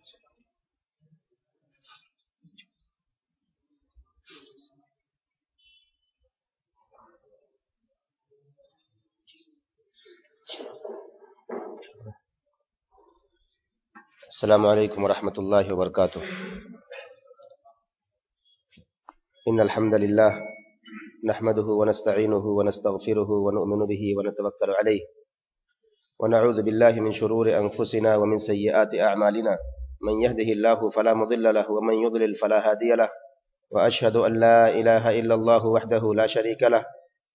السلام علیکم ورحمۃ اللہ وبرکاتہ۔ ان الحمد للہ نحمده ونستعینه ونستغفره ونؤمن به ونتوکل علیہ ونعوذ باللہ من شرور انفسنا ومن سیئات اعمالنا من يهده الله فلا مضل له ومن يضلل فلا هادي له واشهد ان لا اله الا الله وحده لا شريك له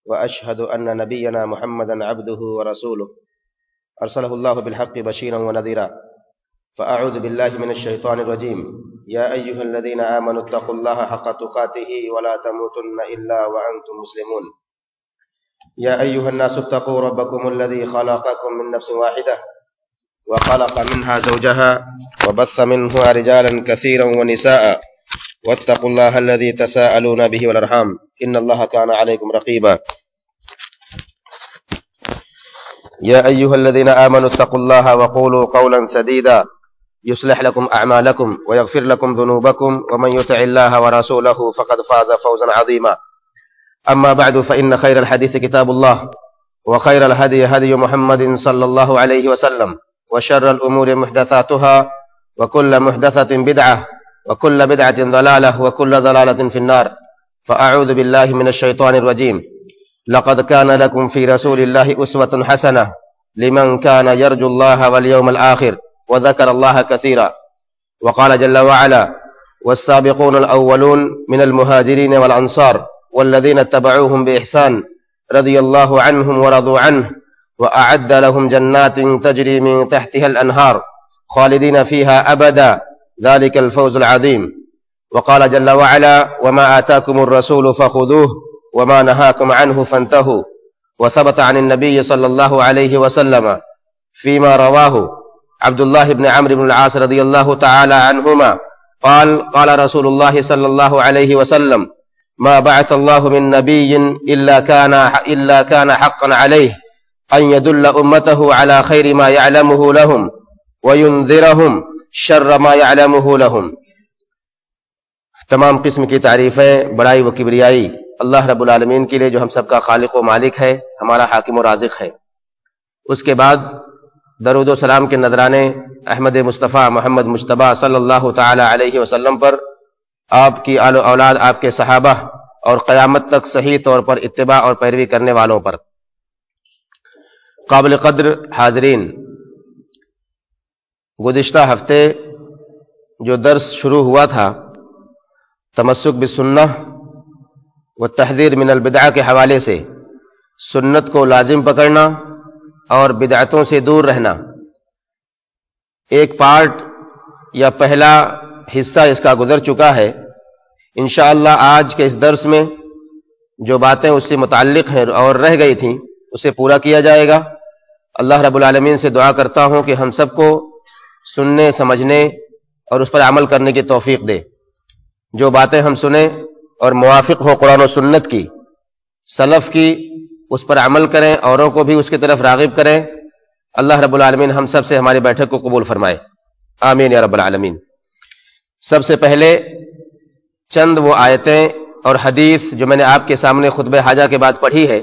واشهد ان نبينا محمدا عبده ورسوله ارسله الله بالحق بشيرا ونذيرا فأعوذ بالله من الشيطان الرجيم يا أيها الذين آمنوا اتقوا الله حق تقاته ولا تموتن إلا وأنتم مسلمون يا أيها الناس اتقوا ربكم الذي خلقكم من نفس واحدة وخلق منها زوجها وبث منها رجالا كثيرا ونساء واتقوا الله الذي تساءلون به والأرحام إن الله كان عليكم رقيبا يا أيها الذين آمنوا اتقوا الله وقولوا قولا سديدا يصلح لكم أعمالكم ويغفر لكم ذنوبكم ومن يطع الله ورسوله فقد فاز فوزا عظيما أما بعد فإن خير الحديث كتاب الله وخير الهدي هدي محمد صلى الله عليه وسلم وشر الأمور محدثاتها وكل محدثة بدعة وكل بدعة ضلالة وكل ضلالة في النار فأعوذ بالله من الشيطان الرجيم لقد كان لكم في رسول الله أسوة حسنة لمن كان يرجو الله واليوم الآخر وذكر الله كثيرا وقال جل وعلا والسابقون الأولون من المهاجرين والأنصار والذين اتبعوهم بإحسان رضي الله عنهم ورضوا عنه وأعد لهم جنات تجري من تحتها الأنهار خالدين فيها أبدا ذلك الفوز العظيم وقال جل وعلا وما آتاكم الرسول فخذوه وما نهاكم عنه فانتهوا وثبت عن النبي صلى الله عليه وسلم فيما رواه عبد الله بن عمرو بن العاص رضي الله تعالى عنهما قال قال رسول الله صلى الله عليه وسلم ما بعث الله من نبي إلا كان حقا عليه أن يدل أمته على خير ما يعلمه لهم وينذرهم شر ما يعلمه لهم۔ تمام قسم کی تعریفیں بڑائی و کبریائی اللہ رب العالمین کے لیے جو ہم سب کا خالق و مالک ہے، ہمارا حاکم و رازق ہے۔ اس کے بعد درود و سلام کے نذرانے احمد مصطفیٰ محمد مجتبیٰ صلی اللہ تعالی علیہ وسلم پر، آپ کی آل و اولاد، آپ کے صحابہ اور قیامت تک صحیح طور پر اتباع اور پیروی کرنے والوں پر۔ قابل قدر حاضرین، گزشتہ ہفتے جو درس شروع ہوا تھا تمسک بالسنہ والتحذیر من البدع کے حوالے سے، سنت کو لازم پکڑنا اور بدعتوں سے دور رہنا، ایک پارٹ یا پہلا حصہ اس کا گزر چکا ہے۔ انشاءاللہ آج کے اس درس میں جو باتیں اس سے متعلق ہیں اور رہ گئی تھیں اسے پورا کیا جائے گا۔ اللہ رب العالمین سے دعا کرتا ہوں کہ ہم سب کو سننے، سمجھنے اور اس پر عمل کرنے کی توفیق دے۔ جو باتیں ہم سنیں اور موافق ہو قرآن و سنت کی، سلف کی، اس پر عمل کریں، اوروں کو بھی اس کی طرف راغب کریں۔ اللہ رب العالمین ہم سب سے ہماری بیٹھک کو قبول فرمائے، آمین یا رب العالمین۔ سب سے پہلے چند وہ آیتیں اور حدیث جو میں نے آپ کے سامنے خطبہ حاجہ کے بعد پڑھی ہے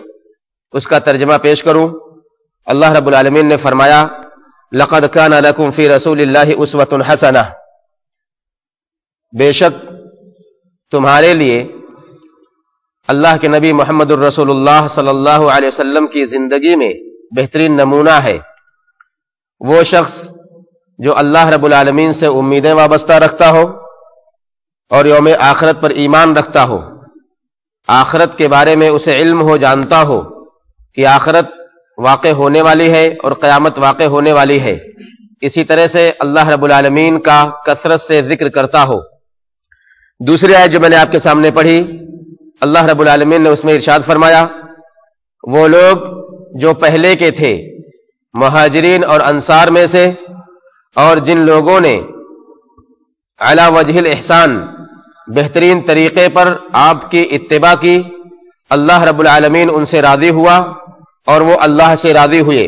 اس کا ترجمہ پیش کروں۔ اللہ رب العالمین نے فرمایا لقد کان لکم فی رسول اللہ اسوۃ حسنہ، بے شک تمہارے لیے اللہ کے نبی محمد الرسول اللہ صلی اللہ علیہ وسلم کی زندگی میں بہترین نمونہ ہے۔ وہ شخص جو اللہ رب العالمین سے امیدیں وابستہ رکھتا ہو اور یوم آخرت پر ایمان رکھتا ہو، آخرت کے بارے میں اسے علم ہو، جانتا ہو کہ آخرت واقع ہونے والی ہے اور قیامت واقع ہونے والی ہے، اسی طرح سے اللہ رب العالمین کا کثرت سے ذکر کرتا ہو۔ دوسری آیت جو میں نے آپ کے سامنے پڑھی، اللہ رب العالمین نے اس میں ارشاد فرمایا وہ لوگ جو پہلے کے تھے مہاجرین اور انصار میں سے، اور جن لوگوں نے علی وجہ الاحسان بہترین طریقے پر آپ کی اتباع کی، اللہ رب العالمین ان سے راضی ہوا اور وہ اللہ سے راضی ہوئے۔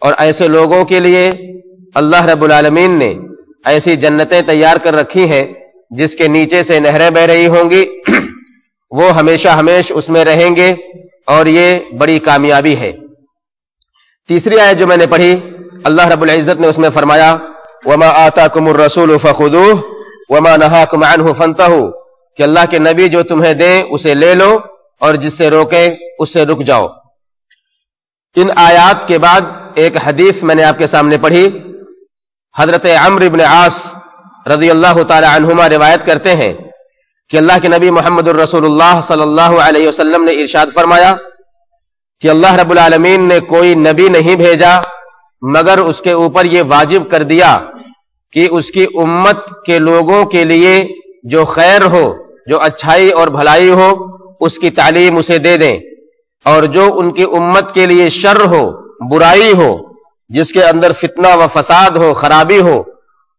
اور ایسے لوگوں کے لیے اللہ رب العالمین نے ایسی جنتیں تیار کر رکھی ہیں جس کے نیچے سے نہریں بہ رہی ہوں گی، وہ ہمیشہ ہمیش اس میں رہیں گے، اور یہ بڑی کامیابی ہے۔ تیسری آیت جو میں نے پڑھی، اللہ رب العزت نے اس میں فرمایا وَمَا آتَاكُمُ الرَّسُولُ فَخُذُوهُ وَمَا نَهَاكُمْ عَنْهُ فَانْتَهُوا، کہ اللہ کے نبی جو تمہیں دیں اسے لے لو، اور جس سے روکے اس سے رک جاؤ۔ ان آیات کے بعد ایک حدیث میں نے آپ کے سامنے پڑھی، حضرت عمرو بن عاص رضی اللہ تعالی عنہما روایت کرتے ہیں کہ اللہ کے نبی محمد الرسول اللہ صلی اللہ علیہ وسلم نے ارشاد فرمایا کہ اللہ رب العالمین نے کوئی نبی نہیں بھیجا مگر اس کے اوپر یہ واجب کر دیا کہ اس کی امت کے لوگوں کے لیے جو خیر ہو، جو اچھائی اور بھلائی ہو، اس کی تعلیم اسے دے دیں، اور جو ان کی امت کے لیے شر ہو، برائی ہو، جس کے اندر فتنہ و فساد ہو، خرابی ہو،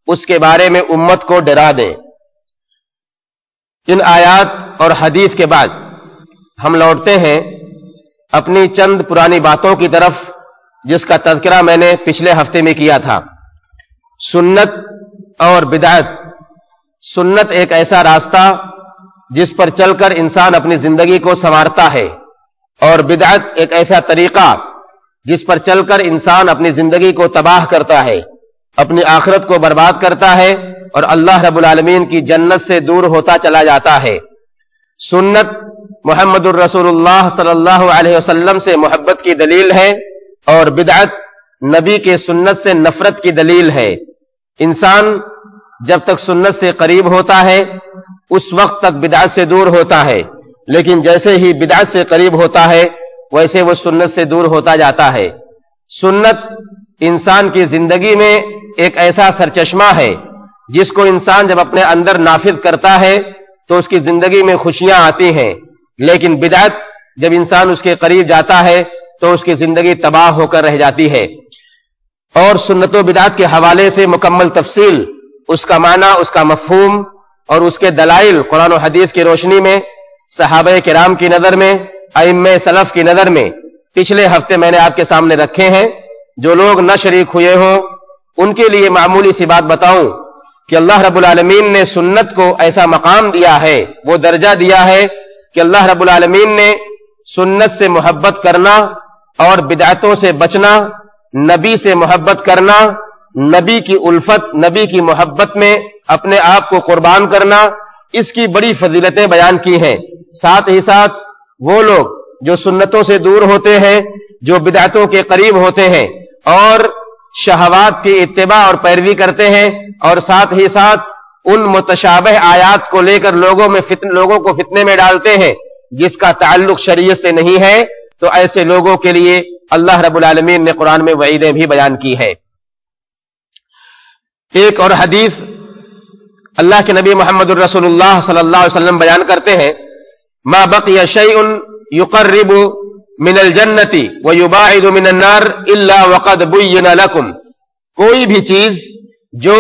اس کے بارے میں امت کو ڈرا دیں۔ ان آیات اور حدیث کے بعد ہم لوٹتے ہیں اپنی چند پرانی باتوں کی طرف، جس کا تذکرہ میں نے پچھلے ہفتے میں کیا تھا۔ سنت اور بدعت۔ سنت ایک ایسا راستہ جس پر چل کر انسان اپنی زندگی کو سنوارتا ہے، اور بدعت ایک ایسا طریقہ جس پر چل کر انسان اپنی زندگی کو تباہ کرتا ہے، اپنی آخرت کو برباد کرتا ہے، اور اللہ رب العالمین کی جنت سے دور ہوتا چلا جاتا ہے۔ سنت محمد الرسول اللہ صلی اللہ علیہ وسلم سے محبت کی دلیل ہے، اور بدعت نبی کے سنت سے نفرت کی دلیل ہے۔ انسان جب تک سنت سے قریب ہوتا ہے اس وقت تک بدعت سے دور ہوتا ہے، لیکن جیسے ہی بدعت سے قریب ہوتا ہے ویسے وہ سنت سے دور ہوتا جاتا ہے۔ سنت انسان کی زندگی میں ایک ایسا سرچشمہ ہے جس کو انسان جب اپنے اندر نافذ کرتا ہے تو اس کی زندگی میں خوشیاں آتی ہیں، لیکن بدعت جب انسان اس کے قریب جاتا ہے تو اس کی زندگی تباہ ہو کر رہ جاتی ہے۔ اور سنت و بدعت کے حوالے سے مکمل تفصیل، اس کا معنی، اس کا مفہوم اور اس کے دلائل قرآن و حدیث کی روشنی میں، صحابہ کرام کی نظر میں، ائمہ سلف کی نظر میں پچھلے ہفتے میں نے آپ کے سامنے رکھے ہیں۔ جو لوگ نہ شریک ہوئے ہوں ان کے لیے معمولی سی بات بتاؤں کہ اللہ رب العالمین نے سنت کو ایسا مقام دیا ہے، وہ درجہ دیا ہے کہ اللہ رب العالمین نے سنت سے محبت کرنا اور بدعتوں سے بچنا، نبی سے محبت کرنا، نبی کی الفت، نبی کی محبت میں اپنے آپ کو قربان کرنا، اس کی بڑی فضیلتیں بیان کی ہیں۔ ساتھ ہی ساتھ وہ لوگ جو سنتوں سے دور ہوتے ہیں، جو بدعتوں کے قریب ہوتے ہیں اور شہوات کی اتباع اور پیروی کرتے ہیں، اور ساتھ ہی ساتھ ان متشابہ آیات کو لے کر لوگوں کو فتنے میں ڈالتے ہیں جس کا تعلق شریعت سے نہیں ہے، تو ایسے لوگوں کے لیے اللہ رب العالمین نے قرآن میں وعیدیں بھی بیان کی ہے۔ ایک اور حدیث اللہ کے نبی محمد الرسول اللہ صلی اللہ علیہ وسلم بیان کرتے ہیں، ما بقی شیء یقرب من الجنت ویباعد من النار الا وقد بین لکم، کوئی بھی چیز جو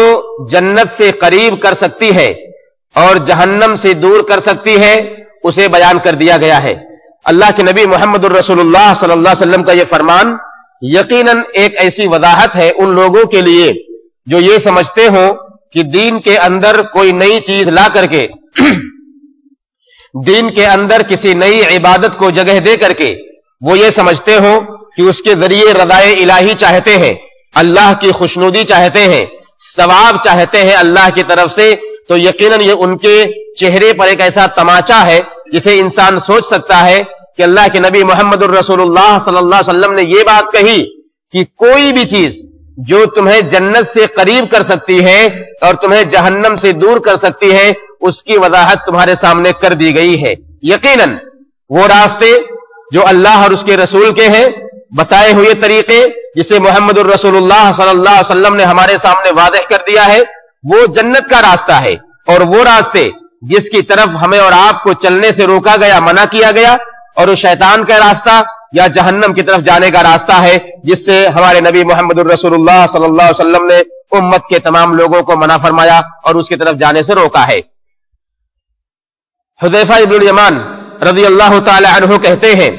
جنت سے قریب کر سکتی ہے اور جہنم سے دور کر سکتی ہے اسے بیان کر دیا گیا ہے۔ اللہ کے نبی محمد الرسول اللہ صلی اللہ علیہ وسلم کا یہ فرمان یقیناً ایک ایسی وضاحت ہے ان لوگوں کے لیے جو یہ سمجھتے ہوں کہ دین کے اندر کوئی نئی چیز لا کر کے دین کے اندر کسی نئی عبادت کو جگہ دے کر کے وہ یہ سمجھتے ہوں کہ اس کے ذریعے رضائے الہی چاہتے ہیں، اللہ کی خوشنودی چاہتے ہیں، ثواب چاہتے ہیں اللہ کی طرف سے، تو یقیناً یہ ان کے چہرے پر ایک ایسا تماچا ہے جسے انسان سوچ سکتا ہے کہ اللہ کے نبی محمد الرسول اللہ صلی اللہ علیہ وسلم نے یہ بات کہی کہ کوئی بھی چیز جو تمہیں جنت سے قریب کر سکتی ہے اور تمہیں جہنم سے دور کر سکتی ہے اس کی وضاحت تمہارے سامنے کر دی گئی ہے۔ یقیناً وہ راستے جو اللہ اور اس کے رسول کے ہیں، بتائے ہوئے طریقے جسے محمد الرسول اللہ صلی اللہ علیہ وسلم نے ہمارے سامنے واضح کر دیا ہے، وہ جنت کا راستہ ہے، اور وہ راستے جس کی طرف ہمیں اور آپ کو چلنے سے روکا گیا، منع کیا گیا، اور وہ شیطان کا راستہ یا جہنم کی طرف جانے کا راستہ ہے جس سے ہمارے نبی محمد الرسول اللہ صلی اللہ علیہ وسلم نے امت کے تمام لوگوں کو منع فرمایا اور اس کی طرف جانے سے روکا ہے۔ حذیفہ ابن الیمان رضی اللہ تعالی عنہ کہتے ہیں،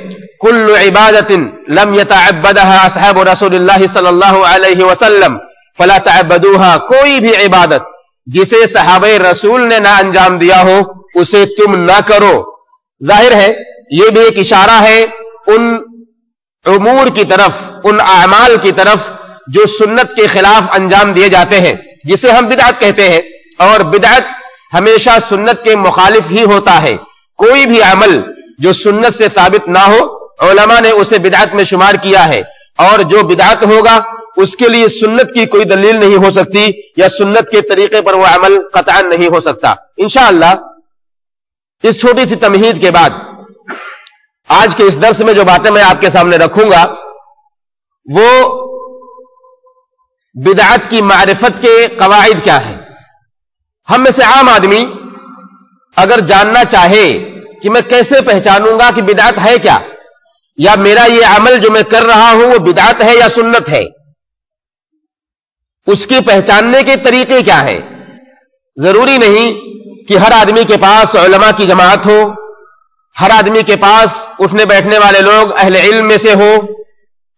کل عبادت لم يتعبدها اصحاب رسول اللہ صلی اللہ علیہ وسلم فلا تعبدوها، کوئی بھی عبادت جسے صحابہ رسول نے نہ انجام دیا ہو اسے تم نہ کرو۔ ظاہر ہے یہ بھی ایک اشارہ ہے ان امور کی طرف، ان اعمال کی طرف جو سنت کے خلاف انجام دیے جاتے ہیں، جسے ہم بدعت کہتے ہیں، اور بدعت ہمیشہ سنت کے مخالف ہی ہوتا ہے۔ کوئی بھی عمل جو سنت سے ثابت نہ ہو علماء نے اسے بدعت میں شمار کیا ہے، اور جو بدعت ہوگا اس کے لیے سنت کی کوئی دلیل نہیں ہو سکتی، یا سنت کے طریقے پر وہ عمل قطعا نہیں ہو سکتا۔ انشاءاللہ اس چھوٹی سی تمہید کے بعد آج کے اس درس میں جو باتیں میں آپ کے سامنے رکھوں گا وہ بدعت کی معرفت کے قواعد کیا ہے۔ ہم میں سے عام آدمی اگر جاننا چاہے کہ میں کیسے پہچانوں گا کہ بدعت ہے کیا، یا میرا یہ عمل جو میں کر رہا ہوں وہ بدعت ہے یا سنت ہے، اس کے پہچاننے کے طریقے کیا ہے۔ ضروری نہیں کہ ہر آدمی کے پاس علماء کی جماعت ہو، ہر آدمی کے پاس اٹھنے بیٹھنے والے لوگ اہل علم میں سے ہو،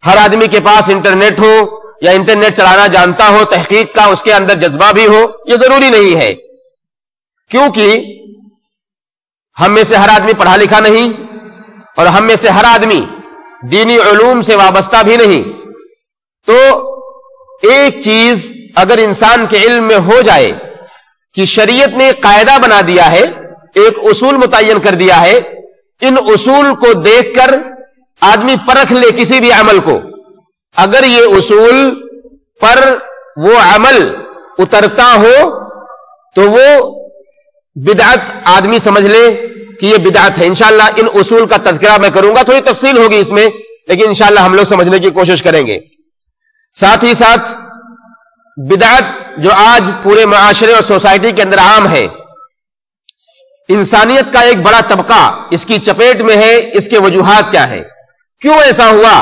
ہر آدمی کے پاس انٹرنیٹ ہو یا انٹرنیٹ چلانا جانتا ہو، تحقیق کا اس کے اندر جذبہ بھی ہو، یہ ضروری نہیں ہے، کیونکہ ہم میں سے ہر آدمی پڑھا لکھا نہیں، اور ہم میں سے ہر آدمی دینی علوم سے وابستہ بھی نہیں۔ تو ایک چیز اگر انسان کے علم میں ہو جائے کہ شریعت نے ایک قاعدہ بنا دیا ہے، ایک اصول متعین کر دیا ہے، ان اصول کو دیکھ کر آدمی پرکھ لے کسی بھی عمل کو، اگر یہ اصول پر وہ عمل اترتا ہو تو وہ بدعت آدمی سمجھ لے کہ یہ بدعت ہے۔ انشاءاللہ ان اصول کا تذکرہ میں کروں گا، تھوڑی تفصیل ہوگی اس میں، لیکن انشاءاللہ ہم لوگ سمجھنے کی کوشش کریں گے۔ ساتھ ہی ساتھ بدعت جو آج پورے معاشرے اور سوسائٹی کے اندر عام ہے، انسانیت کا ایک بڑا طبقہ اس کی چپیٹ میں ہے، اس کے وجوہات کیا ہے، کیوں ایسا ہوا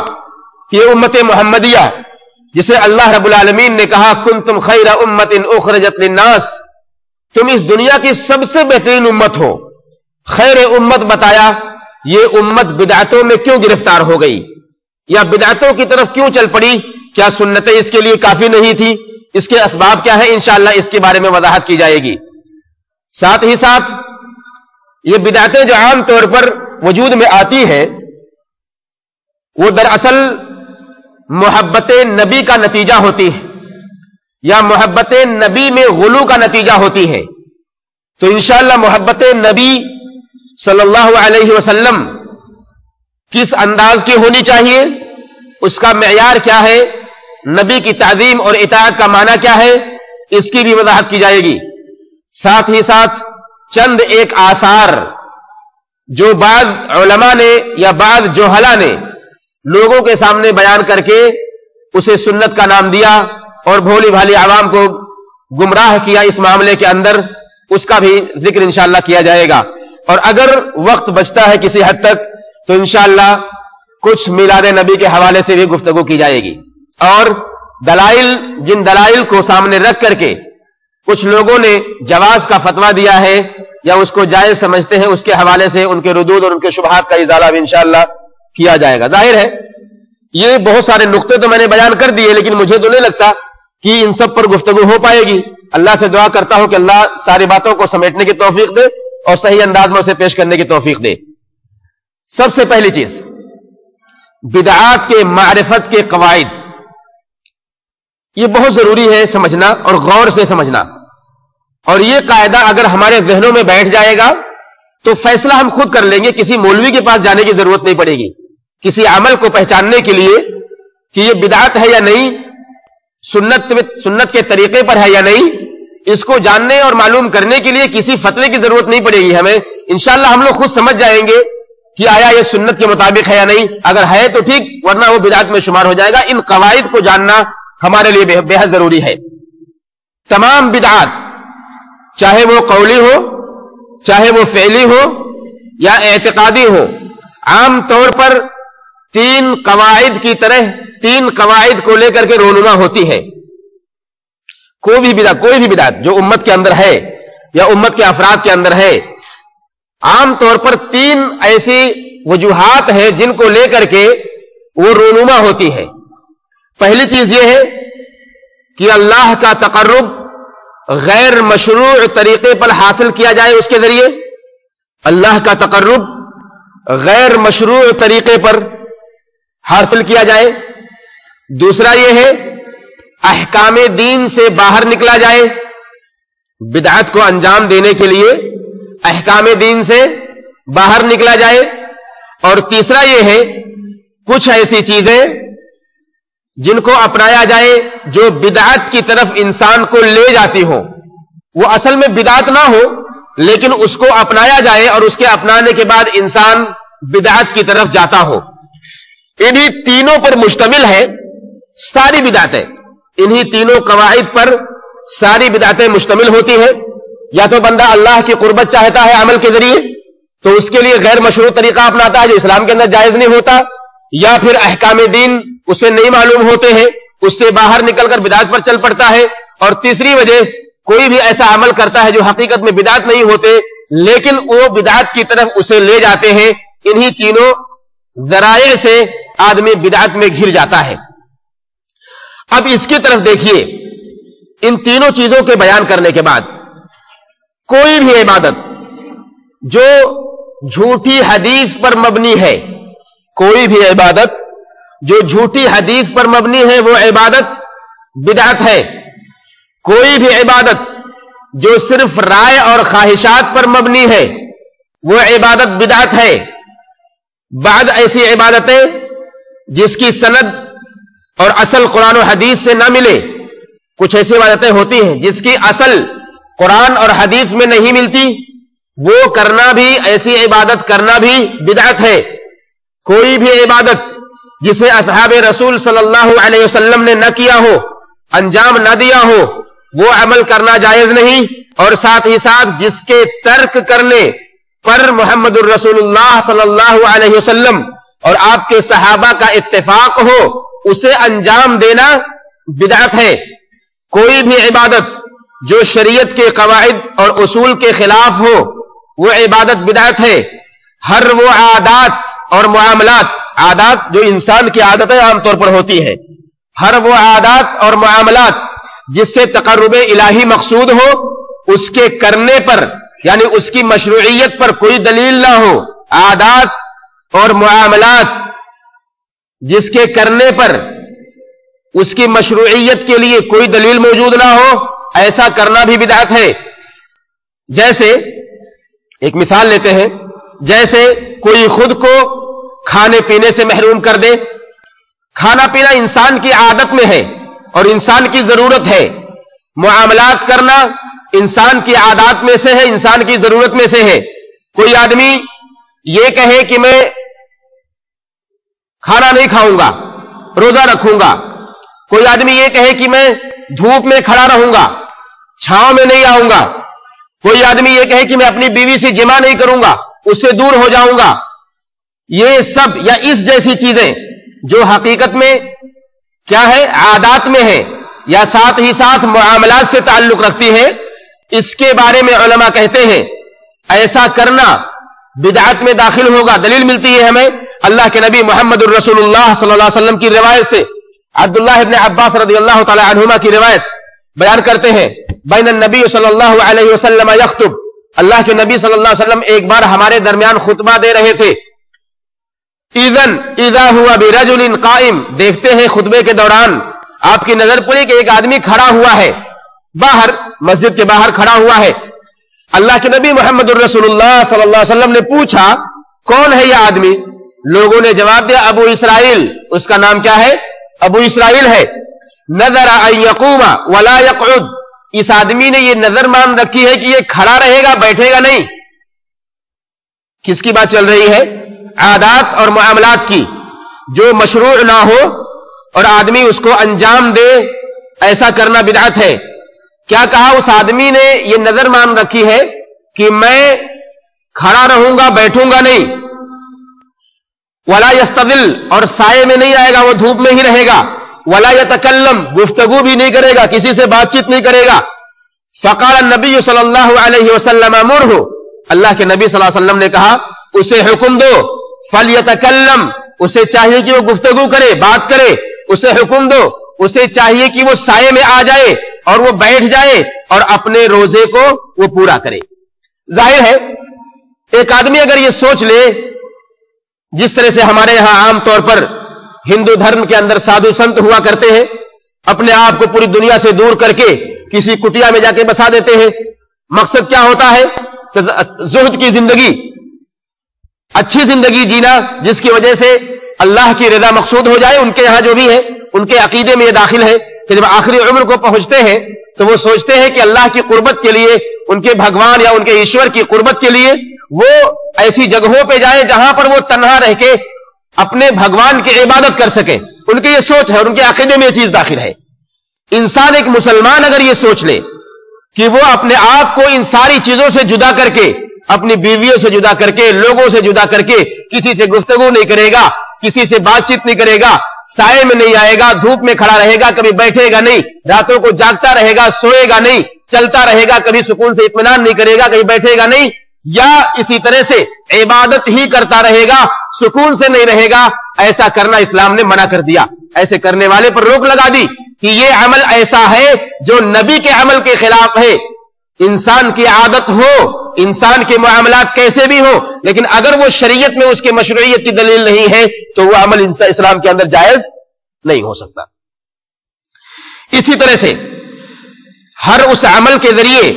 کہ یہ امت محمدیہ جسے اللہ رب العالمین نے کہا کنتم خیر امت اخرجت للناس، تم اس دنیا کی سب سے بہترین امت ہو، خیر امت بتایا، یہ امت بدعتوں میں کیوں گرفتار ہو گئی، یا بدعتوں کی طرف کیوں چل پڑی؟ کیا سنتیں اس کے لیے کافی نہیں تھی؟ اس کے اسباب کیا ہیں؟ انشاءاللہ اس کے بارے میں وضاحت کی جائے گی۔ ساتھ ہی ساتھ یہ بدعتیں جو عام طور پر وجود میں آتی ہیں وہ دراصل محبت نبی کا نتیجہ ہوتی ہے، یا محبت نبی میں غلو کا نتیجہ ہوتی ہے۔ تو انشاءاللہ محبت نبی صلی اللہ علیہ وسلم کس انداز کی ہونی چاہیے، اس کا معیار کیا ہے، نبی کی تعظیم اور اطاعت کا معنی کیا ہے، اس کی بھی وضاحت کی جائے گی۔ ساتھ ہی ساتھ چند ایک آثار جو بعض علماء نے یا بعض جوہلا نے لوگوں کے سامنے بیان کر کے اسے سنت کا نام دیا اور بھولی بھالی عوام کو گمراہ کیا اس معاملے کے اندر، اس کا بھی ذکر انشاءاللہ کیا جائے گا۔ اور اگر وقت بچتا ہے کسی حد تک تو انشاءاللہ کچھ میلاد نبی کے حوالے سے بھی گفتگو کی جائے گی، اور دلائل، جن دلائل کو سامنے رکھ کر کے کچھ لوگوں نے جواز کا فتویٰ دیا ہے یا اس کو جائز سمجھتے ہیں، اس کے حوالے سے ان کے ردود اور ان کے شبہات کا ازالہ بھی انشاءاللہ کیا جائے گا۔ ظاہر ہے یہ بہت سارے نقطے تو میں نے بیان کر دیے، لیکن مجھے تو نہیں لگتا کہ ان سب پر گفتگو ہو پائے گی۔ اللہ سے دعا کرتا ہوں کہ اللہ ساری باتوں کو سمیٹنے کی توفیق دے اور صحیح انداز میں اسے پیش کرنے کی توفیق دے۔ سب سے پہلی چیز بدعات کے معرفت کے قواعد، یہ بہت ضروری ہے سمجھنا اور غور سے سمجھنا، اور یہ قاعدہ اگر ہمارے ذہنوں میں بیٹھ جائے گا تو فیصلہ ہم خود کر لیں گے، کسی مولوی کے پاس جانے کی ضرورت نہیں پڑے گی۔ کسی عمل کو پہچاننے کے لیے کہ یہ بدعت ہے یا نہیں، سنت کے طریقے پر ہے یا نہیں، اس کو جاننے اور معلوم کرنے کے لیے کسی فتوے کی ضرورت نہیں پڑے گی ہمیں۔ انشاءاللہ ہم لوگ خود سمجھ جائیں گے کہ آیا یہ سنت کے مطابق ہے یا نہیں، اگر ہے تو ٹھیک، ورنہ وہ بدعت میں شمار ہو جائے گا۔ ان قواعد کو جاننا ہمارے لیے بے حد ضروری ہے۔ تمام بدعات، چاہے وہ قولی ہو، چاہے وہ فعلی ہو یا اعتقادی ہو، عام طور پر تین قواعد کی طرح، تین قواعد کو لے کر کے رونما ہوتی ہے۔ کوئی بھی بدعت جو امت کے اندر ہے یا امت کے افراد کے اندر ہے، عام طور پر تین ایسی وجوہات ہیں جن کو لے کر کے وہ رونما ہوتی ہے۔ پہلی چیز یہ ہے کہ اللہ کا تقرب غیر مشروع طریقے پر حاصل کیا جائے، اس کے ذریعے اللہ کا تقرب غیر مشروع طریقے پر حاصل کیا جائے۔ دوسرا یہ ہے احکام دین سے باہر نکلا جائے، بدعت کو انجام دینے کے لیے احکام دین سے باہر نکلا جائے۔ اور تیسرا یہ ہے کچھ ایسی چیزیں جن کو اپنایا جائے جو بدعت کی طرف انسان کو لے جاتی ہو، وہ اصل میں بدعت نہ ہو لیکن اس کو اپنایا جائے اور اس کے اپنانے کے بعد انسان بدعت کی طرف جاتا ہو۔ انہی تینوں پر مشتمل ہے ساری بدعتیں، انہی تینوں قواعد پر ساری بدعتیں مشتمل ہوتی ہیں۔ یا تو بندہ اللہ کی قربت چاہتا ہے عمل کے ذریعے تو اس کے لیے غیر مشروع طریقہ اپناتا ہے جو اسلام کے اندر جائز نہیں ہوتا، یا پھر احکام دین اسے نہیں معلوم ہوتے ہیں، اس سے باہر نکل کر بدعت پر چل پڑتا ہے۔ اور تیسری وجہ کوئی بھی ایسا عمل کرتا ہے جو حقیقت میں بدعت نہیں ہوتے لیکن وہ بدعت کی طرف اسے لے جاتے ہیں۔ انہی تینوں ذرائع سے آدمی بدعت میں گھر جاتا ہے۔ اب اس کی طرف دیکھیے، ان تینوں چیزوں کے بیان کرنے کے بعد کوئی بھی عبادت جو جھوٹی حدیث پر مبنی ہے، کوئی بھی عبادت جو جھوٹی حدیث پر مبنی ہے وہ عبادت بدعت ہے۔ کوئی بھی عبادت جو صرف رائے اور خواہشات پر مبنی ہے وہ عبادت بدعت ہے۔ بعض ایسی عبادتیں جس کی سند اور اصل قرآن و حدیث سے نہ ملے، کچھ ایسی عبادتیں ہوتی ہیں جس کی اصل قرآن اور حدیث میں نہیں ملتی، وہ کرنا بھی، ایسی عبادت کرنا بھی بدعت ہے۔ کوئی بھی عبادت جسے اصحاب رسول صلی اللہ علیہ وسلم نے نہ کیا ہو، انجام نہ دیا ہو، وہ عمل کرنا جائز نہیں۔ اور ساتھ ہی ساتھ جس کے ترک کرنے پر محمد الرسول اللہ صلی اللہ علیہ وسلم اور آپ کے صحابہ کا اتفاق ہو، اسے انجام دینا بدعت ہے۔ کوئی بھی عبادت جو شریعت کے قواعد اور اصول کے خلاف ہو وہ عبادت بدعت ہے۔ ہر وہ عادات اور معاملات، عادات جو انسان کی عادتیں عام طور پر ہوتی ہیں، ہر وہ عادات اور معاملات جس سے تقرب الہی مقصود ہو، اس کے کرنے پر یعنی اس کی مشروعیت پر کوئی دلیل نہ ہو، عادات اور معاملات جس کے کرنے پر اس کی مشروعیت کے لیے کوئی دلیل موجود نہ ہو، ایسا کرنا بھی بدعت ہے۔ جیسے ایک مثال لیتے ہیں، جیسے کوئی خود کو کھانے پینے سے محروم کر دے۔ کھانا پینا انسان کی عادت میں ہے اور انسان کی ضرورت ہے، معاملات کرنا انسان کی عادات میں سے ہے، انسان کی ضرورت میں سے ہے۔ کوئی آدمی یہ کہے کہ میں کھانا نہیں کھاؤں گا، روزہ رکھوں گا۔ کوئی آدمی یہ کہے کہ میں دھوپ میں کھڑا رہوں گا، چھاؤں میں نہیں آؤں گا۔ کوئی آدمی یہ کہے کہ میں اپنی بیوی سے جمع نہیں کروں گا، اس سے دور ہو جاؤں گا۔ یہ سب یا اس جیسی چیزیں جو حقیقت میں کیا ہے، عادات میں ہے یا ساتھ ہی ساتھ معاملات سے تعلق رکھتی ہے، اس کے بارے میں علماء کہتے ہیں ایسا کرنا بدعت میں داخل ہوگا۔ دلیل ملتی ہے ہمیں اللہ کے نبی محمد الرسول اللہ صلی اللہ علیہ وسلم کی روایت سے۔ عبداللہ ابن عباس رضی اللہ تعالی عنہما کی روایت بیان کرتے ہیں، بین النبی صلی اللہ علیہ وسلم یخطب، اللہ کے نبی صلی اللہ علیہ وسلم ایک بار ہمارے درمیان خطبہ دے رہے تھے۔ اذا ہوا برجل قائم، دیکھتے ہیں خطبے کے دوران آپ کی نظر پڑی کہ ایک آدمی کھڑا ہوا ہے، باہر مسجد کے باہر کھڑا ہوا ہے۔ اللہ کے نبی محمد الرسول اللہ صلی اللہ علیہ وسلم نے پوچھا کون ہے یہ آدمی؟ لوگوں نے جواب دیا ابو اسرائیل، اس کا نام کیا ہے؟ ابو اسرائیل ہے۔ نذر ان یقوم ولا یقعد، اس آدمی نے یہ نظر مان رکھی ہے کہ یہ کھڑا رہے گا، بیٹھے گا نہیں۔ کس کی بات چل رہی ہے؟ عادات اور معاملات کی، جو مشروع نہ ہو اور آدمی اس کو انجام دے، ایسا کرنا بدعت ہے۔ کیا کہا اس آدمی نے؟ یہ نظر مان رکھی ہے کہ میں کھڑا رہوں گا، بیٹھوں گا نہیں۔ ولا یستظل، اور سائے میں نہیں آئے گا، وہ دھوپ میں ہی رہے گا۔ ولا یتکلم، گفتگو بھی نہیں کرے گا، کسی سے بات چیت نہیں کرے گا۔ فقال النبی صلی اللہ علیہ وسلم مرہ، اللہ کے نبی صلی اللہ علیہ وسلم نے کہا اسے حکم دو، فلیتکلم، اسے چاہیے کہ وہ گفتگو کرے، بات کرے، اسے حکم دو۔ اسے چاہیے کہ وہ سائے میں آ جائے اور وہ بیٹھ جائے اور اپنے روزے کو وہ پورا کرے. ظاہر ہے ایک آدمی اگر یہ سوچ لے جس طرح سے ہمارے یہاں عام طور پر ہندو دھرم کے اندر سادھو سنت ہوا کرتے ہیں، اپنے آپ کو پوری دنیا سے دور کر کے کسی کٹیا میں جا کے بسا دیتے ہیں. مقصد کیا ہوتا ہے کہ زہد کی زندگی، اچھی زندگی جینا جس کی وجہ سے اللہ کی رضا مقصود ہو جائے. ان کے یہاں جو بھی ہے ان کے عقیدے میں یہ داخل ہے کہ جب آخری عمر کو پہنچتے ہیں تو وہ سوچتے ہیں کہ اللہ کی قربت کے لیے، ان کے بھگوان یا ان کے ایشور کی قربت کے لیے وہ ایسی جگہوں پہ جائیں جہاں پر وہ تنہا رہ کے اپنے بھگوان کی عبادت کر سکیں. ان کی یہ سوچ ہے اور ان کے عقیدے میں یہ چیز داخل ہے. انسان ایک مسلمان اگر یہ سوچ لے کہ وہ اپنے آپ کو ان ساری چیزوں سے جدا کر کے، اپنی بیویوں سے جدا کر کے، لوگوں سے جدا کر کے، کسی سے گفتگو نہیں کرے گا، کسی سے بات چیت نہیں کرے گا، سائے میں نہیں آئے گا، دھوپ میں کھڑا رہے گا، کبھی بیٹھے گا نہیں، راتوں کو جاگتا رہے گا، سوئے گا نہیں، چلتا رہے گا، کبھی سکون سے اطمینان نہیں کرے گا، کہیں بیٹھے گا نہیں، یا اسی طرح سے عبادت ہی کرتا رہے گا، سکون سے نہیں رہے گا، ایسا کرنا اسلام نے منع کر دیا. ایسے کرنے والے پر روک لگا دی کہ یہ عمل ایسا ہے جو نبی کے عمل کے خلاف ہے. انسان کی عادت ہو، انسان کے معاملات کیسے بھی ہو، لیکن اگر وہ شریعت میں اس کے مشروعیت کی دلیل نہیں ہے تو وہ عمل اسلام کے اندر جائز نہیں ہو سکتا. اسی طرح سے ہر اس عمل کے ذریعے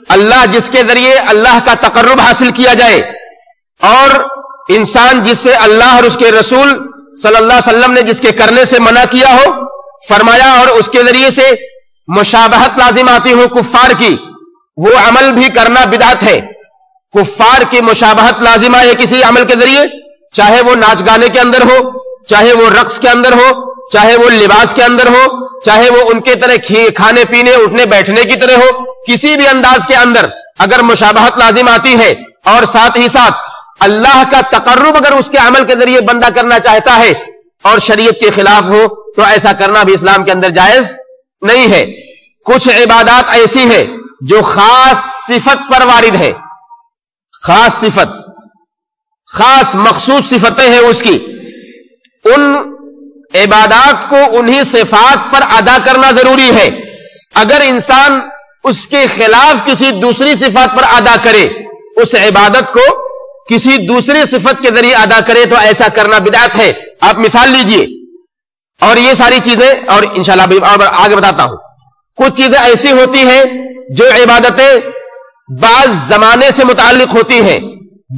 اللہ، جس کے ذریعے اللہ کا تقرب حاصل کیا جائے، اور انسان جس سے اللہ اور اس کے رسول صلی اللہ علیہ وسلم نے جس کے کرنے سے منع کیا ہو، فرمایا، اور اس کے ذریعے سے مشابہت لازم آتی ہو کفار کی، وہ عمل بھی کرنا بدعت ہے. کفار کی مشابہت لازم آئے کسی عمل کے ذریعے، چاہے وہ ناچ گانے کے اندر ہو، چاہے وہ رقص کے اندر ہو، چاہے وہ لباس کے اندر ہو، چاہے وہ ان کے طرح کھانے پینے اٹھنے بیٹھنے کی طرح ہو، کسی بھی انداز کے اندر اگر مشابہت لازم آتی ہے اور ساتھ ہی ساتھ اللہ کا تقرب اگر اس کے عمل کے ذریعے بندہ کرنا چاہتا ہے اور شریعت کے خلاف ہو تو ایسا کرنا بھی اسلام کے اندر جائز نہیں ہے. کچھ عبادات ایسی ہے جو خاص صفت پر وارد ہے، خاص صفت، خاص مخصوص صفتیں ہیں اس کی، ان عبادات کو انہی صفات پر ادا کرنا ضروری ہے. اگر انسان اس کے خلاف کسی دوسری صفات پر ادا کرے، اس عبادت کو کسی دوسری صفت کے ذریعے ادا کرے تو ایسا کرنا بدعت ہے. آپ مثال لیجئے، اور یہ ساری چیزیں اور انشاءاللہ آگے بتاتا ہوں. کچھ چیزیں ایسی ہوتی ہیں جو عبادتیں بعض زمانے سے متعلق ہوتی ہیں،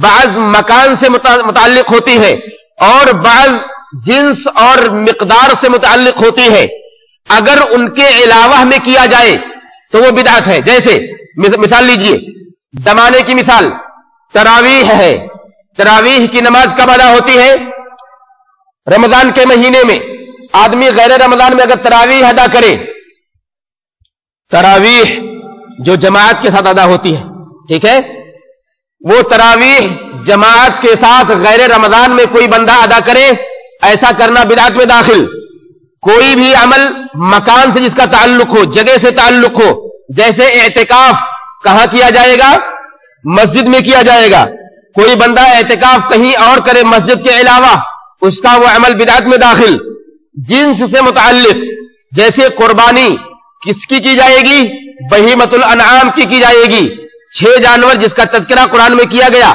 بعض مکان سے متعلق ہوتی ہیں، اور بعض جنس اور مقدار سے متعلق ہوتی ہے. اگر ان کے علاوہ میں کیا جائے تو وہ بدعت ہے. جیسے مثال لیجئے، زمانے کی مثال تراویح ہے. تراویح کی نماز کب ادا ہوتی ہے؟ رمضان کے مہینے میں. آدمی غیر رمضان میں اگر تراویح ادا کرے، تراویح جو جماعت کے ساتھ ادا ہوتی ہے، ٹھیک ہے، وہ تراویح جماعت کے ساتھ غیر رمضان میں کوئی بندہ ادا کرے، ایسا کرنا بدعت میں داخل. کوئی بھی عمل مکان سے جس کا تعلق ہو، جگہ سے تعلق ہو، جیسے اعتکاف کہاں کیا جائے گا؟ مسجد میں کیا جائے گا. کوئی بندہ اعتکاف کہیں اور کرے مسجد کے علاوہ، اس کا وہ عمل بدعت میں داخل. جنس سے متعلق، جیسے قربانی کس کی جائے گی؟ بہیمۃ الانعام کی جائے گی. 6 جانور جس کا تذکرہ قرآن میں کیا گیا،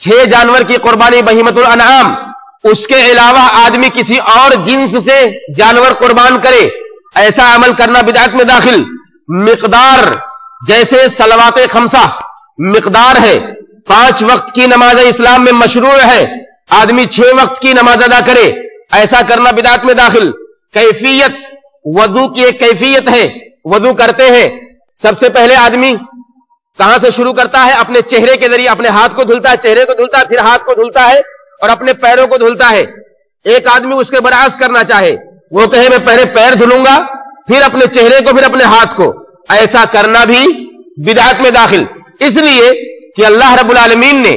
6 جانور کی قربانی بہیمۃ الانعام. اس کے علاوہ آدمی کسی اور جنس سے جانور قربان کرے، ایسا عمل کرنا بدعت میں داخل. مقدار، جیسے صلوات 5 مقدار ہے، 5 وقت کی نماز اسلام میں مشروع ہے، آدمی 6 وقت کی نماز ادا کرے، ایسا کرنا بدعت میں داخل. کیفیت، وضو کی ایک کیفیت ہے. وضو کرتے ہیں، سب سے پہلے آدمی کہاں سے شروع کرتا ہے؟ اپنے چہرے کے ذریعے اپنے ہاتھ کو دھلتا ہے، چہرے کو دھلتا ہے، پھر ہاتھ کو دھلتا ہے اور اپنے پیروں کو دھلتا ہے. ایک آدمی اس کے برعکس کرنا چاہے، وہ کہے میں پہلے پیر دھلوں گا، پھر اپنے چہرے کو، پھر اپنے ہاتھ کو، ایسا کرنا بھی بدعت میں داخل. اس لیے کہ اللہ رب العالمین نے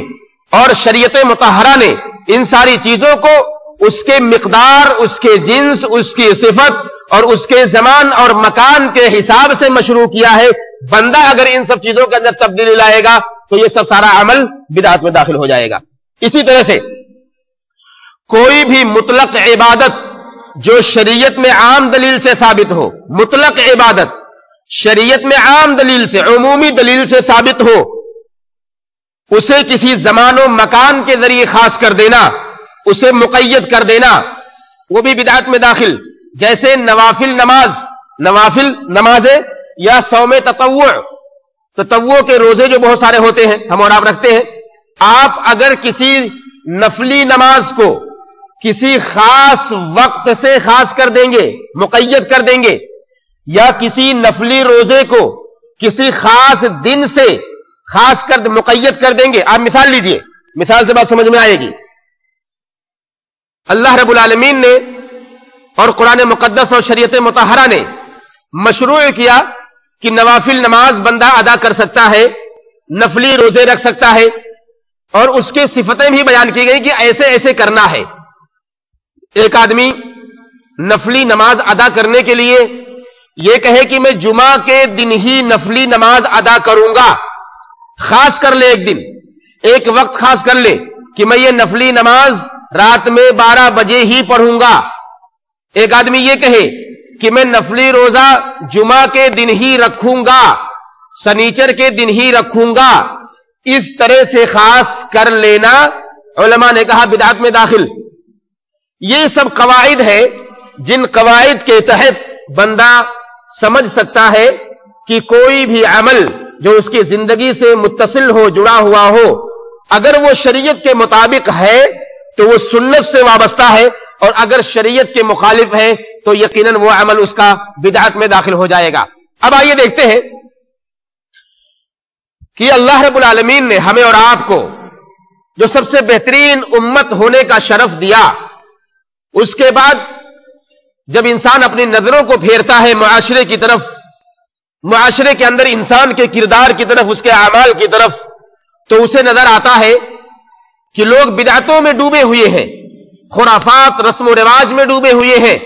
اور شریعت مطہرہ نے ان ساری چیزوں کو اس کے مقدار، اس کے جنس، اس کی صفت اور اس کے زمان اور مکان کے حساب سے مشروع کیا ہے. بندہ اگر ان سب چیزوں کے اندر تبدیلی لائے گا تو یہ سب سارا عمل بدعت میں داخل ہو جائے گا. اسی طرح سے کوئی بھی مطلق عبادت جو شریعت میں عام دلیل سے ثابت ہو، مطلق عبادت شریعت میں عام دلیل سے، عمومی دلیل سے ثابت ہو، اسے کسی زمان و مکان کے ذریعے خاص کر دینا، اسے مقید کر دینا، وہ بھی بدعت میں داخل. جیسے نوافل نمازیں یا صوم تطوع کے روزے جو بہت سارے ہوتے ہیں، ہم اور آپ رکھتے ہیں. آپ اگر کسی نفلی نماز کو کسی خاص وقت سے خاص کر دیں گے، مقید کر دیں گے، یا کسی نفلی روزے کو کسی خاص دن سے خاص کر مقید کر دیں گے. آپ مثال لیجئے، مثال سے بات سمجھ میں آئے گی. اللہ رب العالمین نے اور قرآن مقدس اور شریعت مطہرہ نے مشروع کیا کہ نوافل نماز بندہ ادا کر سکتا ہے، نفلی روزے رکھ سکتا ہے، اور اس کے صفتیں بھی بیان کی گئی کہ ایسے ایسے کرنا ہے. ایک آدمی نفلی نماز ادا کرنے کے لیے یہ کہے کہ میں جمعہ کے دن ہی نفلی نماز ادا کروں گا، خاص کر لے، ایک دن ایک وقت خاص کر لے کہ میں یہ نفلی نماز رات میں 12 بجے ہی پڑھوں گا. ایک آدمی یہ کہے کہ میں نفلی روزہ جمعہ کے دن ہی رکھوں گا، سنیچر کے دن ہی رکھوں گا. اس طرح سے خاص کر لینا علماء نے کہا بدعت میں داخل. یہ سب قواعد ہے جن قواعد کے تحت بندہ سمجھ سکتا ہے کہ کوئی بھی عمل جو اس کی زندگی سے متصل ہو، جڑا ہوا ہو، اگر وہ شریعت کے مطابق ہے تو وہ سنت سے وابستہ ہے، اور اگر شریعت کے مخالف ہے تو یقیناً وہ عمل اس کا بدعت میں داخل ہو جائے گا. اب آئیے دیکھتے ہیں کہ اللہ رب العالمین نے ہمیں اور آپ کو جو سب سے بہترین امت ہونے کا شرف دیا، اس کے بعد جب انسان اپنی نظروں کو پھیرتا ہے معاشرے کی طرف، معاشرے کے اندر انسان کے کردار کی طرف، اس کے اعمال کی طرف، تو اسے نظر آتا ہے کہ لوگ بدعتوں میں ڈوبے ہوئے ہیں، خرافات، رسم و رواج میں ڈوبے ہوئے ہیں.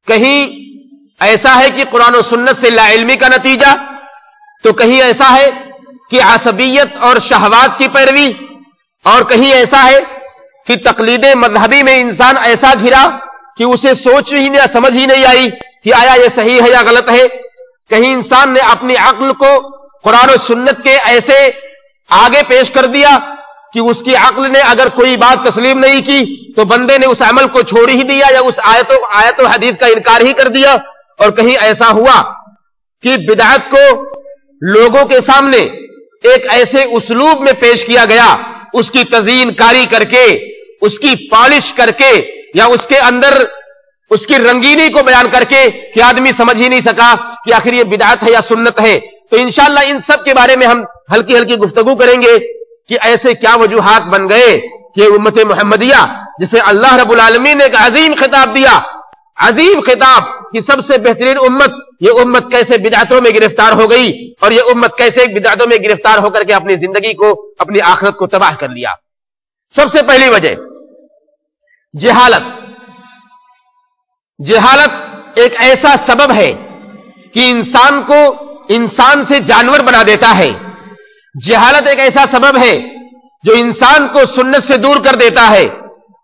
کہیں ایسا ہے کہ قرآن و سنت سے لا علمی کا نتیجہ، تو کہیں ایسا ہے کہ عصبیت اور شہوات کی پیروی، اور کہیں ایسا ہے کہ تقلید مذہبی میں انسان ایسا گھرا کہ اسے سوچ ہی نہیں، سمجھ ہی نہیں آئی کہ آیا یہ صحیح ہے یا غلط ہے. کہیں انسان نے اپنی عقل کو قرآن و سنت کے ایسے آگے پیش کر دیا کہ اس کی عقل نے اگر کوئی بات تسلیم نہیں کی تو بندے نے اس عمل کو چھوڑ ہی دیا، یا اس آیت و حدیث کا انکار ہی کر دیا. اور کہیں ایسا ہوا کہ بدعت کو لوگوں کے سامنے ایک ایسے اسلوب میں پیش کیا گیا، اس کی تزیین کاری کر کے، اس کی پالش کر کے، یا اس کے اندر اس کی رنگینی کو بیان کر کے کہ آدمی سمجھ ہی نہیں سکا کہ آخر یہ بدعت ہے یا سنت ہے. تو انشاءاللہ ان سب کے بارے میں ہم ہلکی ہلکی گفتگو کریں گے کہ ایسے کیا وجوہات بن گئے کہ امت محمدیہ جسے اللہ رب العالمین نے ایک عظیم خطاب دیا، عظیم خطاب کہ سب سے بہترین امت، یہ امت کیسے بدعتوں میں گرفتار ہو گئی، اور یہ امت کیسے بدعتوں میں گرفتار ہو کر کے اپنی زندگی کو، اپنی آخرت کو تباہ کر لیا. سب سے پہلی وجہ جہالت. جہالت ایک ایسا سبب ہے کہ انسان کو انسان سے جانور بنا دیتا ہے. جہالت ایک ایسا سبب ہے جو انسان کو سنت سے دور کر دیتا ہے.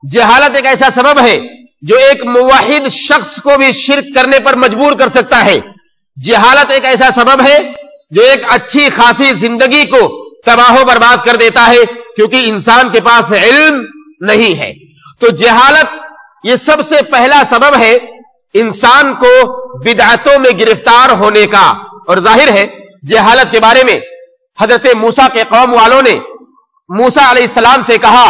جہالت ایک ایسا سبب ہے جو ایک موحد شخص کو بھی شرک کرنے پر مجبور کر سکتا ہے. جہالت ایک ایسا سبب ہے جو ایک اچھی خاصی زندگی کو تباہ و برباد کر دیتا ہے، کیونکہ انسان کے پاس علم نہیں ہے. تو جہالت یہ سب سے پہلا سبب ہے انسان کو بدعتوں میں گرفتار ہونے کا. اور ظاہر ہے جہالت کے بارے میں حضرت موسیٰ کے قوم والوں نے موسیٰ علیہ السلام سے کہا،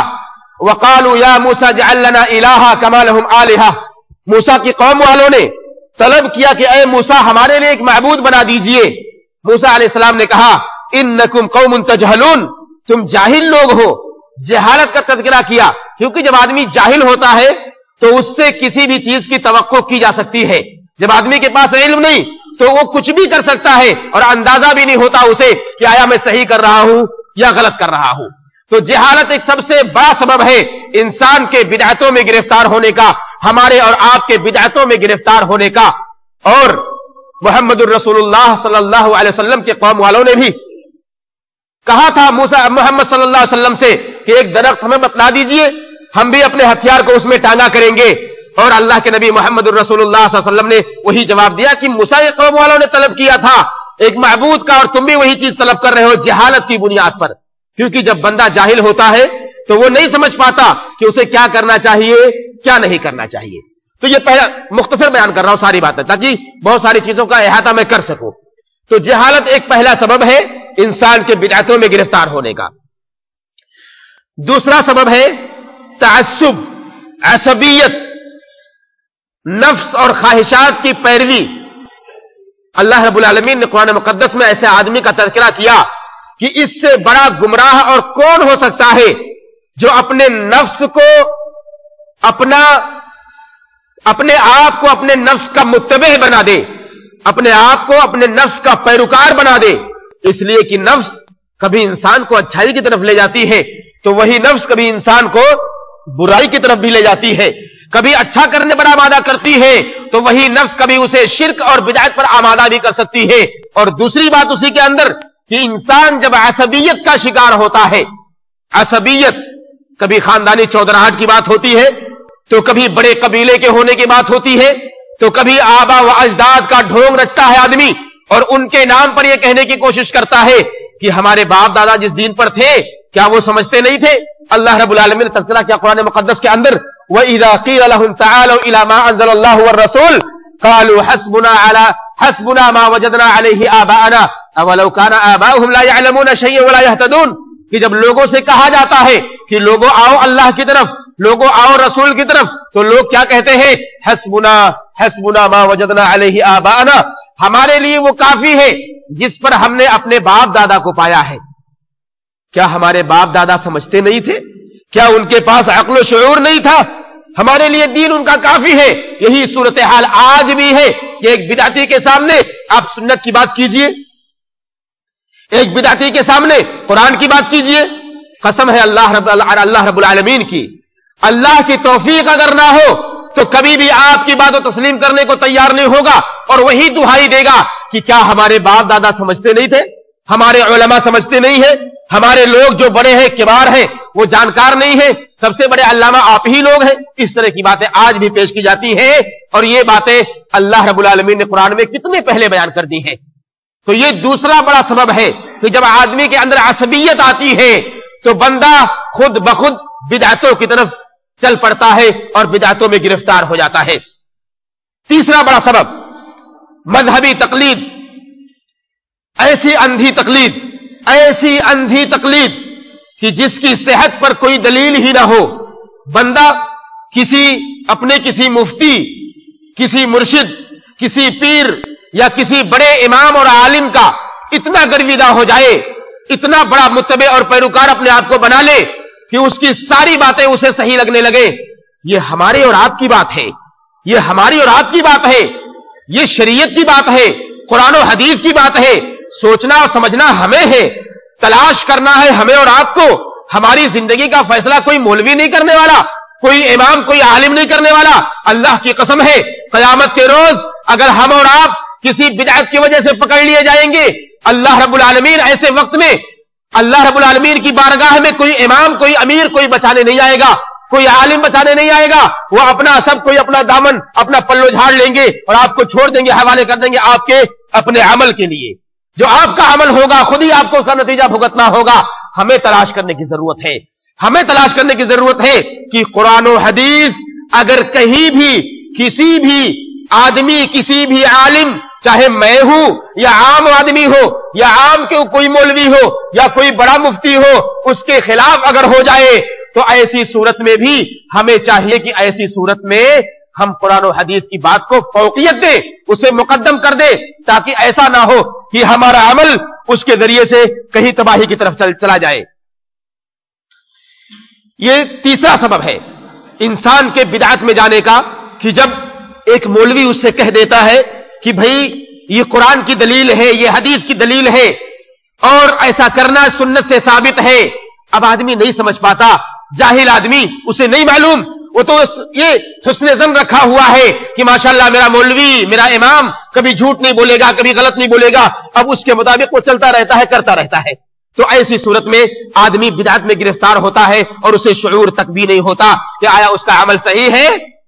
وَقَالُوا يَا مُوسَى اجْعَل لَّنَا إِلَٰهًا كَمَا لَهُمْ آلِهَةٌ. موسیٰ کی قوم والوں نے طلب کیا کہ اے موسیٰ ہمارے لیے ایک معبود بنا دیجئے. موسیٰ علیہ السلام نے کہا إِنَّكُمْ قَوْمٌ تَجْهَلُونَ، تم جاہل لوگ ہو. جہالت کا تذکرہ کیا، کیونکہ جب آدمی جاہل ہوتا ہے تو اس سے کسی بھی چیز کی توقع کی جا سکتی ہے. جب آدمی کے پاس علم نہیں تو وہ کچھ بھی کر سکتا ہے، اور اندازہ بھی نہیں ہوتا اسے کہ آیا میں صحیح کر رہا ہوں یا غلط کر رہا ہوں. تو جہالت ایک سب سے بڑا سبب ہے انسان کے بدعتوں میں گرفتار ہونے کا، ہمارے اور آپ کے بدعتوں میں گرفتار ہونے کا. اور محمد الرسول اللہ صلی اللہ علیہ وسلم کے قوم والوں نے بھی کہا تھا موسیٰ محمد صلی اللہ علیہ وسلم سے کہ ایک درخت ہمیں بتلا دیجئے، ہم بھی اپنے ہتھیار کو اس میں ٹانگا کریں گے. اور اللہ کے نبی محمد الرسول اللہ صلی اللہ علیہ وسلم نے وہی جواب دیا کہ موسیٰ کے قوم والوں نے طلب کیا تھا ایک معبود کا، اور تم بھی وہی چیز طلب کر رہے ہو جہالت کی بنیاد پر. کیونکہ جب بندہ جاہل ہوتا ہے تو وہ نہیں سمجھ پاتا کہ اسے کیا کرنا چاہیے کیا نہیں کرنا چاہیے. تو یہ پہلا مختصر بیان کر رہا ہوں ساری باتیں تاکہ بہت ساری چیزوں کا احاطہ میں کر سکوں. تو جہالت ایک پہلا سبب ہے انسان کے بدعتوں میں گرفتار ہونے کا. دوسرا سبب ہے تعصب، عصبیت، نفس اور خواہشات کی پیروی. اللہ رب العالمین نے قرآن مقدس میں ایسے آدمی کا تذکرہ کیا کہ اس سے بڑا گمراہ اور کون ہو سکتا ہے جو اپنے نفس کو اپنے آپ کو اپنے نفس کا متبع بنا دے، اپنے آپ کو اپنے نفس کا پیروکار بنا دے. اس لیے کہ نفس کبھی انسان کو اچھائی کی طرف لے جاتی ہے تو وہی نفس کبھی انسان کو برائی کی طرف بھی لے جاتی ہے. کبھی اچھا کرنے پر آمادہ کرتی ہے تو وہی نفس کبھی اسے شرک اور بدعت پر آمادہ بھی کر سکتی ہے. اور دوسری بات اسی کے اندر کہ انسان جب عصبیت کا شکار ہوتا ہے، عصبیت کبھی خاندانی چودراہٹ کی بات ہوتی ہے، تو کبھی بڑے قبیلے کے ہونے کی بات ہوتی ہے، تو کبھی آبا و اجداد کا ڈھونگ رچتا ہے آدمی اور ان کے نام پر یہ کہنے کی کوشش کرتا ہے کہ ہمارے باپ دادا جس دین پر تھے کیا وہ سمجھتے نہیں تھے. اللہ رب العالمین نے تذکرہ کیا قرآن مقدس کے اندر، وَإِذَا قِيلَ لَهُمْ تَعَالَوْا إِلَى مَا أَنزَلَ اللَّهُ وَالرَّسُولُ قَالُوا حَسْبُنَا مَا وَجَدْنَا عَلَيْهِ آبَاءَنَا أَوَلَوْ كَانَ آبَاؤُهُمْ لَا يَعْلَمُونَ شَيْئًا وَلَا يَهْتَدُونَ. کہ جب لوگوں سے کہا جاتا ہے کہ لوگوں آؤ اللہ کی طرف، لوگوں آؤ رسول کی طرف، تو لوگ کیا کہتے ہیں؟ حسبنا ما وجدنا علیہ آباءنا، ہمارے لیے وہ کافی ہے جس پر ہم نے اپنے باپ دادا کو پایا ہے. کیا ہمارے باپ دادا سمجھتے نہیں تھے؟ کیا ان کے پاس عقل و شعور نہیں تھا؟ ہمارے لیے دین ان کا کافی ہے. یہی صورتحال آج بھی ہے کہ ایک بدعتی کے سامنے آپ سنت کی بات کیجئے، ایک بدعتی کے سامنے قرآن کی بات کیجئے، قسم ہے اللہ رب العالمین کی، اللہ کی توفیق اگر نہ ہو تو کبھی بھی آپ کی بات کو تسلیم کرنے کو تیار نہیں ہوگا، اور وہی دہائی دے گا کہ کیا ہمارے باپ دادا سمجھتے نہیں تھے، ہمارے علماء سمجھتے نہیں ہیں، ہمارے لوگ جو بڑے ہیں کبار ہیں وہ جانکار نہیں ہیں، سب سے بڑے علامہ آپ ہی لوگ ہیں. اس طرح کی باتیں آج بھی پیش کی جاتی ہیں، اور یہ باتیں اللہ رب العالمین نے قرآن میں کتنے پہلے بیان کر دی ہیں. تو یہ دوسرا بڑا سبب ہے کہ جب آدمی کے اندر عصبیت آتی ہے تو بندہ خود بخود بدعتوں کی طرف چل پڑتا ہے اور بدعتوں میں گرفتار ہو جاتا ہے. تیسرا بڑا سبب مذہبی تقلید، ایسی اندھی تقلید کہ جس کی صحت پر کوئی دلیل ہی نہ ہو. بندہ کسی مفتی، کسی مرشد، کسی پیر یا کسی بڑے امام اور عالم کا اتنا گرویدہ ہو جائے، اتنا بڑا متبع اور پیروکار اپنے آپ کو بنا لے کہ اس کی ساری باتیں اسے صحیح لگنے لگے. یہ ہمارے اور آپ کی بات ہے، یہ ہماری اور آپ کی بات ہے، یہ شریعت کی بات ہے، قرآن و حدیث کی بات ہے. سوچنا اور سمجھنا ہمیں ہے، تلاش کرنا ہے ہمیں اور آپ کو. ہماری زندگی کا فیصلہ کوئی مولوی نہیں کرنے والا، کوئی امام، کوئی عالم نہیں کرنے والا. اللہ کی قسم ہے قیامت کے روز اگر ہم اور آپ کسی بدعت کی وجہ سے پکڑ لیے جائیں گے، اللہ رب العالمین ایسے وقت میں اللہ رب العالمین کی بارگاہ میں کوئی امام، کوئی امیر کوئی بچانے نہیں آئے گا، کوئی عالم بچانے نہیں آئے گا. وہ کوئی اپنا دامن، اپنا پلو جھاڑ لیں گے اور آپ کو چھوڑ دیں گے، حوالے کر دیں گے آپ کے اپنے عمل کے لیے. جو آپ کا عمل ہوگا خود ہی آپ کو اس کا نتیجہ بھگتنا ہوگا. ہمیں تلاش کرنے کی ضرورت ہے، ہمیں تلاش کرنے کی ضرورت ہے کہ قرآن و حدیث اگر کہیں بھی کسی بھی آدمی، کسی بھی عالم، چاہے میں ہوں یا عام آدمی ہو یا عام کے کوئی مولوی ہو یا کوئی بڑا مفتی ہو، اس کے خلاف اگر ہو جائے تو ایسی صورت میں بھی ہمیں چاہیے کہ ایسی صورت میں ہم قرآن و حدیث کی بات کو فوقیت دیں، اسے مقدم کر دیں، تاکہ ایسا نہ ہو کہ ہمارا عمل اس کے ذریعے سے کہیں تباہی کی طرف چلا جائے. یہ تیسرا سبب ہے انسان کے بدعت میں جانے کا کہ جب ایک مولوی اس سے کہہ دیتا ہے کہ بھئی یہ قرآن کی دلیل ہے، یہ حدیث کی دلیل ہے اور ایسا کرنا سنت سے ثابت ہے. اب آدمی نہیں سمجھ پاتا، جاہل آدمی، اسے نہیں معلوم، وہ تو یہ حسن ظن رکھا ہوا ہے کہ ماشاءاللہ میرا مولوی، میرا امام کبھی جھوٹ نہیں بولے گا، کبھی غلط نہیں بولے گا. اب اس کے مطابق وہ چلتا رہتا ہے، کرتا رہتا ہے. تو ایسی صورت میں آدمی بدعت میں گرفتار ہوتا ہے اور اسے شعور تک بھی نہیں ہوتا کہ آیا اس کا عمل صحیح ہے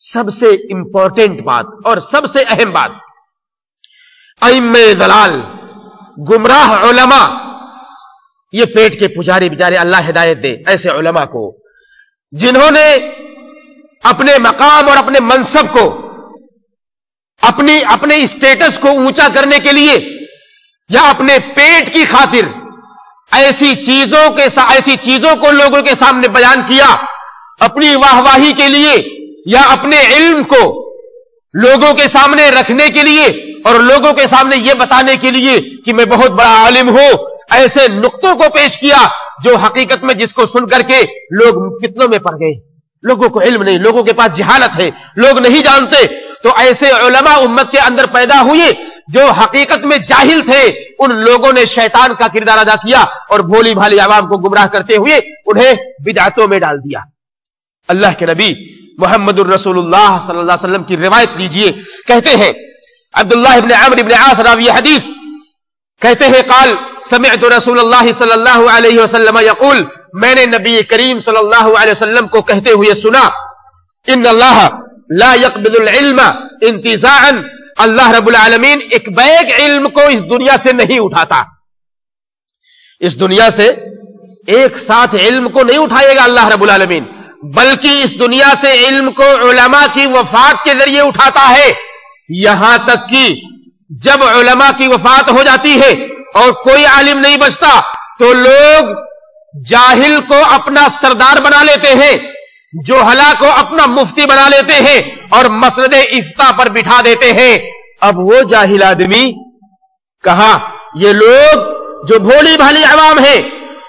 سب سے امپورٹنٹ بات اور سب سے اہم بات، ائمہ ضلال، گمراہ علماء، یہ پیٹ کے پجاری بیچارے، اللہ ہدایت دے ایسے علماء کو جنہوں نے اپنے مقام اور اپنے منصب کو، اپنے اسٹیٹس کو اونچا کرنے کے لیے یا اپنے پیٹ کی خاطر ایسی چیزوں کو لوگوں کے سامنے بیان کیا، اپنی واہواہی کے لیے یا اپنے علم کو لوگوں کے سامنے رکھنے کے لیے اور لوگوں کے سامنے یہ بتانے کے لیے کہ میں بہت بڑا عالم ہوں، ایسے نقطوں کو پیش کیا جو حقیقت میں جس کو سن کر کے لوگ فتنوں میں پڑ گئے، لوگوں کو علم نہیں، لوگوں کے پاس جہالت ہے، لوگ نہیں جانتے، تو ایسے علماء امت کے اندر پیدا ہوئے جو حقیقت میں جاہل تھے، ان لوگوں نے شیطان کا کردار ادا کیا اور بھولی بھالی عوام کو گمراہ کرتے ہوئے انہیں بدعتوں میں ڈال دیا۔ اللہ کے نبی محمد الرسول اللہ صلی اللہ علیہ وسلم کی روایت لیجئے، کہتے ہیں عبداللہ ابن عمرو ابن عاص راوی حدیث کہتے ہیں قال سمعت رسول اللہ صلی اللہ علیہ وسلم یقول، میں نے نبی کریم صلی اللہ علیہ وسلم کو کہتے ہوئے سنا، ان اللہ لا يقبض العلم انتزاعا، اللہ رب العالمین ایک بیگ علم کو اس دنیا سے نہیں اٹھاتا، اس دنیا سے ایک ساتھ علم کو نہیں اٹھائے گا اللہ رب العالمین، بلکہ اس دنیا سے علم کو علماء کی وفات کے ذریعے اٹھاتا ہے، یہاں تک کہ جب علماء کی وفات ہو جاتی ہے اور کوئی عالم نہیں بچتا تو لوگ جاہل کو اپنا سردار بنا لیتے ہیں، جوہلا کو اپنا مفتی بنا لیتے ہیں اور مسند افتاء پر بٹھا دیتے ہیں۔ اب وہ جاہل آدمی کہاں، یہ لوگ جو بھولی بھالی عوام ہیں،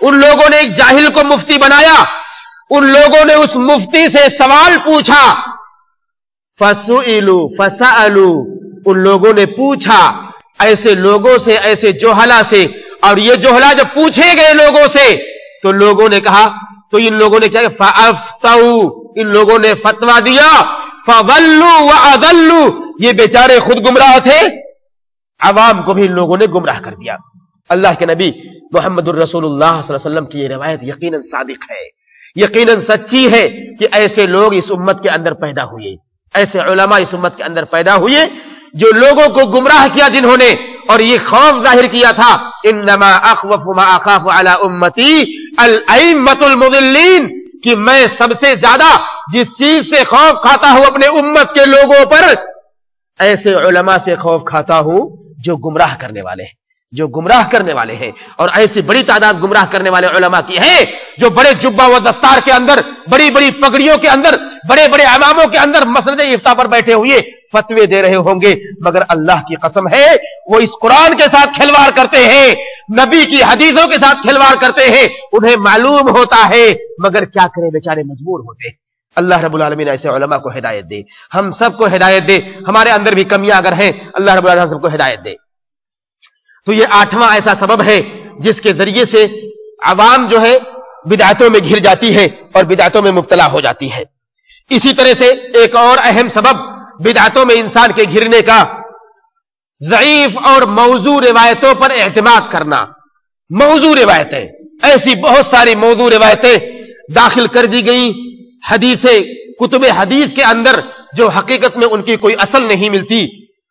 ان لوگوں نے ایک جاہل کو مفتی بنایا، ان لوگوں نے اس مفتی سے سوال پوچھا، فسئلوا فسألوا، ان لوگوں نے پوچھا ایسے لوگوں سے، ایسے جوہلا سے، اور یہ جوہلا جب پوچھے گئے لوگوں سے تو لوگوں نے کہا، تو ان لوگوں نے کیا، فافتوا، ان لوگوں نے فتوا دیا، فضلوا واضلوا، یہ بیچارے خود گمراہ تھے، عوام کو بھی ان لوگوں نے گمراہ کر دیا۔ اللہ کے نبی محمد الرسول اللہ صلی اللہ علیہ وسلم کی یہ روایت یقیناً صادق ہے، یقیناً سچی ہے کہ ایسے لوگ اس امت کے اندر پیدا ہوئے، ایسے علماء اس امت کے اندر پیدا ہوئے جو لوگوں کو گمراہ کیا، جنہوں نے اور یہ خوف ظاہر کیا تھا، انما اخوف ما اخاف علی امتی الائمۃ المضلین، کہ میں سب سے زیادہ جس چیز سے خوف کھاتا ہوں اپنے امت کے لوگوں پر، ایسے علماء سے خوف کھاتا ہوں جو گمراہ کرنے والے ہیں، جو گمراہ کرنے والے ہیں، اور ایسی بڑی تعداد گمراہ کرنے والے علماء کی ہے جو بڑے جبہ و دستار کے اندر، بڑی بڑی پگڑیوں کے اندر، بڑے بڑے اماموں کے اندر مسند افتاء پر بیٹھے ہوئے فتوے دے رہے ہوں گے، مگر اللہ کی قسم ہے وہ اس قرآن کے ساتھ کھلواڑ کرتے ہیں، نبی کی حدیثوں کے ساتھ کھلواڑ کرتے ہیں، انہیں معلوم ہوتا ہے مگر کیا کریں، بیچارے مجبور ہوتے ہیں۔ اللہ رب العالمین ایسے علماء کو ہدایت دے، ہم سب کو ہدایت دے، ہمارے اندر بھی کمیاں اگر ہیں اللہ رب العالمین ہم سب کو ہدایت دے۔ تو یہ 8واں ایسا سبب ہے جس کے ذریعے سے عوام جو ہے بدعتوں میں گھر جاتی ہے اور بدعتوں میں مبتلا ہو جاتی ہے۔ اسی طرح سے ایک اور اہم سبب بدعتوں میں انسان کے گھرنے کا، ضعیف اور موضوع روایتوں پر اعتماد کرنا۔ موضوع روایتیں، ایسی بہت ساری موضوع روایتیں داخل کر دی گئی حدیثیں، کتب حدیث کے اندر، جو حقیقت میں ان کی کوئی اصل نہیں ملتی۔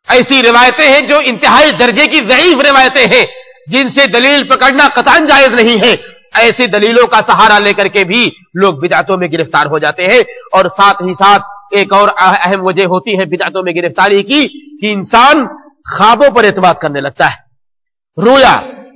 ایسی روایتیں ہیں جو انتہائی درجے کی ضعیف روایتیں ہیں، جن سے دلیل پکڑنا قطعاً جائز نہیں ہے۔ ایسی دلیلوں کا سہارا لے کر کے بھی لوگ بدعتوں میں گرفتار ہو جاتے ہیں۔ اور ساتھ ہی ساتھ ایک اور اہم وجہ ہوتی ہے بدعتوں میں گرفتاری کی کہ انسان خوابوں پر اعتماد کرنے لگتا ہے، رویا،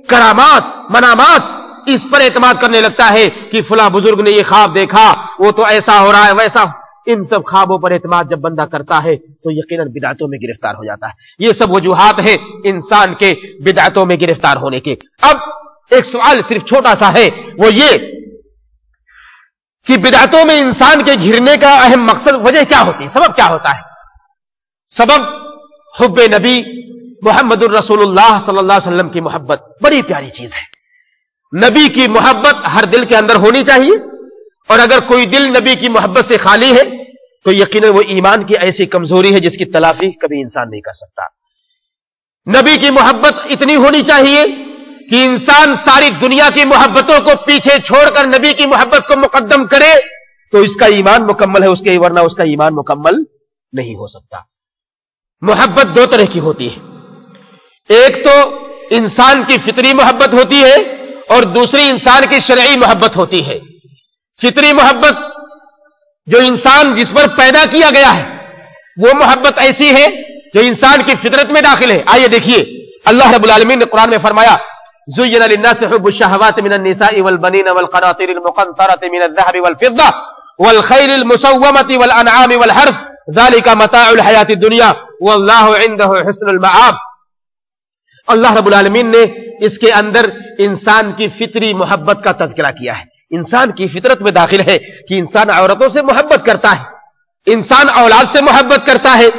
کرامات، منامات، اس پر اعتماد کرنے لگتا ہے کہ فلاں بزرگ نے یہ خواب دیکھا، وہ تو ایسا ہو رہا ہے ویسا۔ ان سب خوابوں پر اعتماد جب بندہ کرتا ہے تو یقیناً بدعتوں میں گرفتار ہو جاتا ہے۔ یہ سب وجوہات ہیں انسان کے بدعتوں میں گرفتار ہونے کے۔ اب ایک سوال صرف چھوٹا سا ہے، وہ یہ کہ بدعتوں میں انسان کے گھرنے کا اہم مقصد، وجہ کیا ہوتی ہے، سبب کیا ہوتا ہے؟ سبب حب نبی محمد الرسول اللہ صلی اللہ علیہ وسلم کی محبت بڑی پیاری چیز ہے۔ نبی کی محبت ہر دل کے اندر ہونی چاہیے، اور اگر کوئی دل نبی کی محبت سے خالی ہے تو یقیناً وہ ایمان کی ایسی کمزوری ہے جس کی تلافی کبھی انسان نہیں کر سکتا۔ نبی کی محبت اتنی ہونی چاہیے کہ انسان ساری دنیا کی محبتوں کو پیچھے چھوڑ کر نبی کی محبت کو مقدم کرے تو اس کا ایمان مکمل ہے، اس کے ورنہ اس کا ایمان مکمل نہیں ہو سکتا. محبت دو طرح کی ہوتی ہے. ایک تو انسان کی فطری محبت ہوتی ہے اور دوسری انسان کی شرعی محبت ہوتی ہے. فطری محبت جو انسان جس پر پیدا کیا گیا ہے وہ محبت ایسی ہے جو انسان کی فطرت میں داخل ہے. آئیے دیکھیے اللہ رب العالمین نے قرآن میں فرمایا زُيِّنَ لِلنَّاسِ حُبُّ الشَّهَوَاتِ مِنَ النِّسَاءِ وَالْبَنِينَ وَالْقَنَاطِيرِ الْمُقَنطَرَةِ مِنَ الذَّهَبِ وَالْفِضَّةِ وَالْخَيْلِ الْمُسَوَّمَةِ وَالْأَنْعَامِ وَالْحَرْثِ ذَلِكَ مَتَاعُ الْحَيَاةِ الدُّنْيَا وَاللَّهُ عِندَهُ حُسْنُ الْمَآبِ. اللہ رب العالمین نے اس کے اندر انسان کی فطری محبت کا تذکرہ کیا ہے. انسان کی فطرت میں داخل ہے کہ انسان عورتوں سے محبت کرتا ہے, انسان اولاد سے محبت کرتا ہے,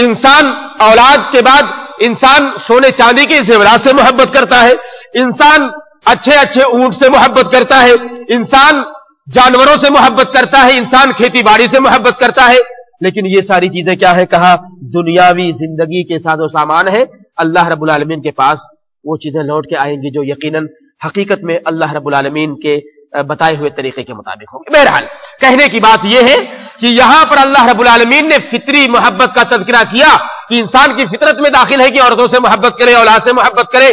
انسان اولاد کے بعد انسان سونے چاندی کے زیورات سے محبت کرتا ہے, انسان اچھے اچھے اونٹ سے محبت کرتا ہے, انسان جانوروں سے محبت کرتا ہے, انسان کھیتی باڑی سے محبت کرتا ہے. لیکن یہ ساری چیزیں کیا ہے, کہا دنیاوی زندگی کے ساز و سامان ہے. اللہ رب العالمین کے پاس وہ چیزیں لوٹ کے آئیں گی جو یقیناً حقیقت میں اللہ رب العالمین کے بتائے ہوئے طریقے کے مطابق ہوں گے. بہرحال کہنے کی بات یہ ہے کہ یہاں پر اللہ رب العالمین نے فطری محبت کا تذکرہ کیا کہ انسان کی فطرت میں داخل ہے کہ عورتوں سے محبت کرے, اولاد سے محبت کرے.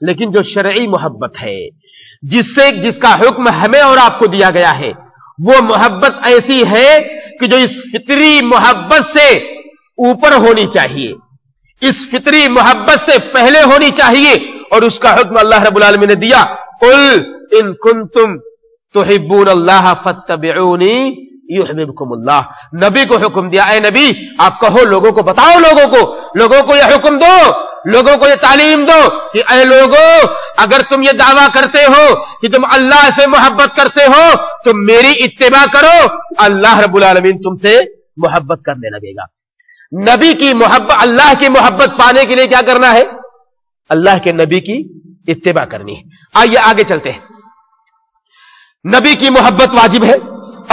لیکن جو شرعی محبت ہے جس کا حکم ہمیں اور آپ کو دیا گیا ہے وہ محبت ایسی ہے کہ جو اس فطری محبت سے اوپر ہونی چاہیے, اس فطری محبت سے پہلے ہونی چاہیے. اور اس کا حکم اللہ رب العالمین نے دیا قل ان کنتم تحبون اللہ فاتبعونی یحببکم اللہ. نبی کو حکم دیا, اے نبی آپ کہو, لوگوں کو بتاؤ, لوگوں کو یہ حکم دو, لوگوں کو یہ تعلیم دو کہ اے لوگوں اگر تم یہ دعویٰ کرتے ہو کہ تم اللہ سے محبت کرتے ہو تو میری اتباع کرو, اللہ رب العالمین تم سے محبت کرنے لگے گا. نبی کی محبت, اللہ کی محبت پانے کے لیے کیا کرنا ہے, اللہ کے نبی کی اتباع کرنی ہے. آئیے آگے چلتے ہیں. نبی کی محبت واجب ہے,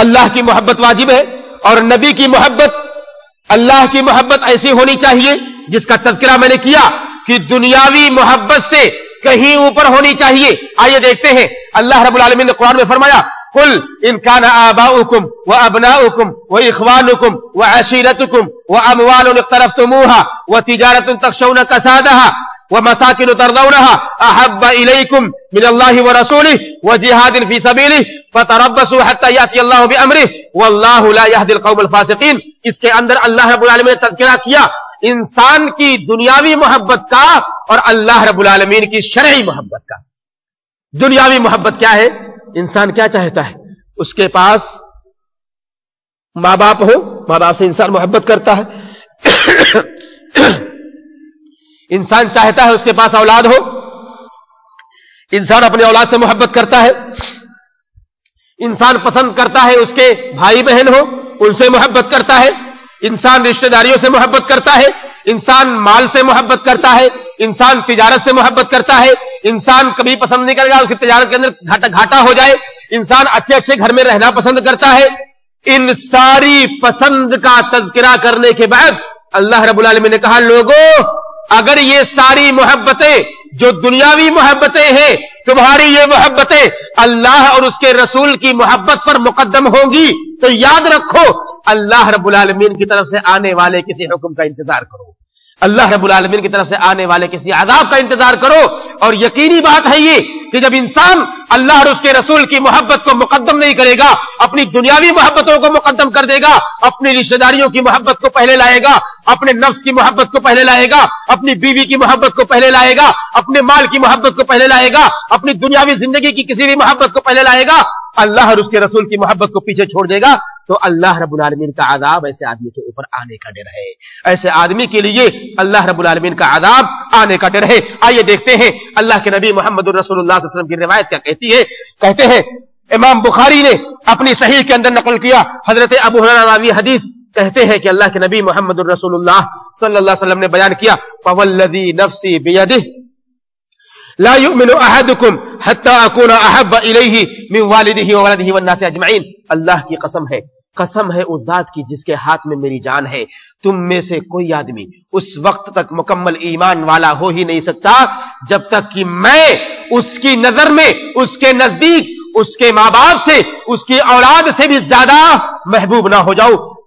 اللہ کی محبت واجب ہے, اور نبی کی محبت, اللہ کی محبت ایسی ہونی چاہیے جس کا تذکرہ میں نے کیا کہ دنیاوی محبت سے کہیں اوپر ہونی چاہیے. آئیے دیکھتے ہیں اللہ رب العالمین نے قرآن میں فرمایا قل ان كان آباؤكم وابناؤكم واخوانكم وعشيرتكم واموال اقترفتموها وتجارة تخشون كسادها ومساكن ترضونها احب اليكم من الله ورسوله وجهاد في سبيله فتربصوا حتى ياتي الله بامره والله لا يهدي القوم الفاسقين. اس کے اندر اللہ رب العالمین نے تذکرہ کیا انسان کی دنیاوی محبت کا اور اللہ رب العالمین کی شرعی محبت کا. دنیاوی محبت کیا ہے, انسان کیا چاہتا ہے, اس کے پاس ماں باپ ہو, ماں باپ سے انسان محبت کرتا ہے, انسان چاہتا ہے اس کے پاس اولاد ہو, انسان اپنے اولاد سے محبت کرتا ہے, انسان پسند کرتا ہے اس کے بھائی بہن ہو, ان سے محبت کرتا ہے, انسان رشتہ داریوں سے محبت کرتا ہے, انسان مال سے محبت کرتا ہے, انسان تجارت سے محبت کرتا ہے, انسان کبھی پسند نہیں کرے گا اس کی تجارت کے اندر گھاٹا ہو جائے, انسان اچھے اچھے گھر میں رہنا پسند کرتا ہے. ان ساری پسند کا تذکرہ کرنے کے بعد اللہ رب العالمین نے کہا لوگوں اگر یہ ساری محبتیں جو دنیاوی محبتیں ہیں تمہاری یہ محبتیں اللہ اور اس کے رسول کی محبت پر مقدم ہوں گی تو یاد رکھو اللہ رب العالمین کی طرف سے آنے والے کسی حکم کا انتظار کرو, اللہ رب العالمین کی طرف سے آنے والے کسی عذاب کا انتظار کرو. اور یقینی بات ہے یہ کہ جب انسان اللہ اور اس کے رسول کی محبت کو مقدم نہیں کرے گا, اپنی دنیاوی محبتوں کو مقدم کر دے گا, اپنی رشتہ داریوں کی محبت کو پہلے لائے گا, اپنے نفس کی محبت کو پہلے لائے گا, اپنی بیوی کی محبت کو پہلے لائے گا, اپنے مال کی محبت کو پہلے لائے گا, اپنی دنیاوی زندگی کی کسی بھی محبت کو پہلے لائے گا, اللہ اور اس کے رسول کی محبت کو پیچھے چھوڑ دے گا, تو اللہ رب العالمین کا عذاب ایسے آدمی کے اوپر آنے کا ڈر ہے. ایسے آدمی کے لیے اللہ رب العالمین کا عذاب آنے کا ڈر ہے. آئیے دیکھتے ہیں اللہ کے نبی محمد الرسول اللہ صلی اللہ علیہ وسلم کی روایت کیا کہتی ہے. کہتے ہیں امام بخاری نے اپنی صحیح کے اندر نقل کیا, حضرت ابو ہریرہ راوی حدیث کہتے ہیں کہ اللہ کے نبی محمد الرسول اللہ صلی اللہ علیہ وسلم نے بیان کیا فوالذی نفسی بیدہ لا یؤمن احدکم حتی اکون احب الیہ من والدہ وولدہ والناس اجمعین. اللہ کی قسم ہے اس ذات کی جس کے ہاتھ میں میری جان ہے, تم میں سے کوئی آدمی اس وقت تک مکمل ایمان والا ہو ہی نہیں سکتا جب تک کہ میں اس کی نظر میں, اس کے نزدیک, اس کے ماں باپ سے, اس کی اولاد سے بھی زیادہ محبوب نہ ہو جاؤ.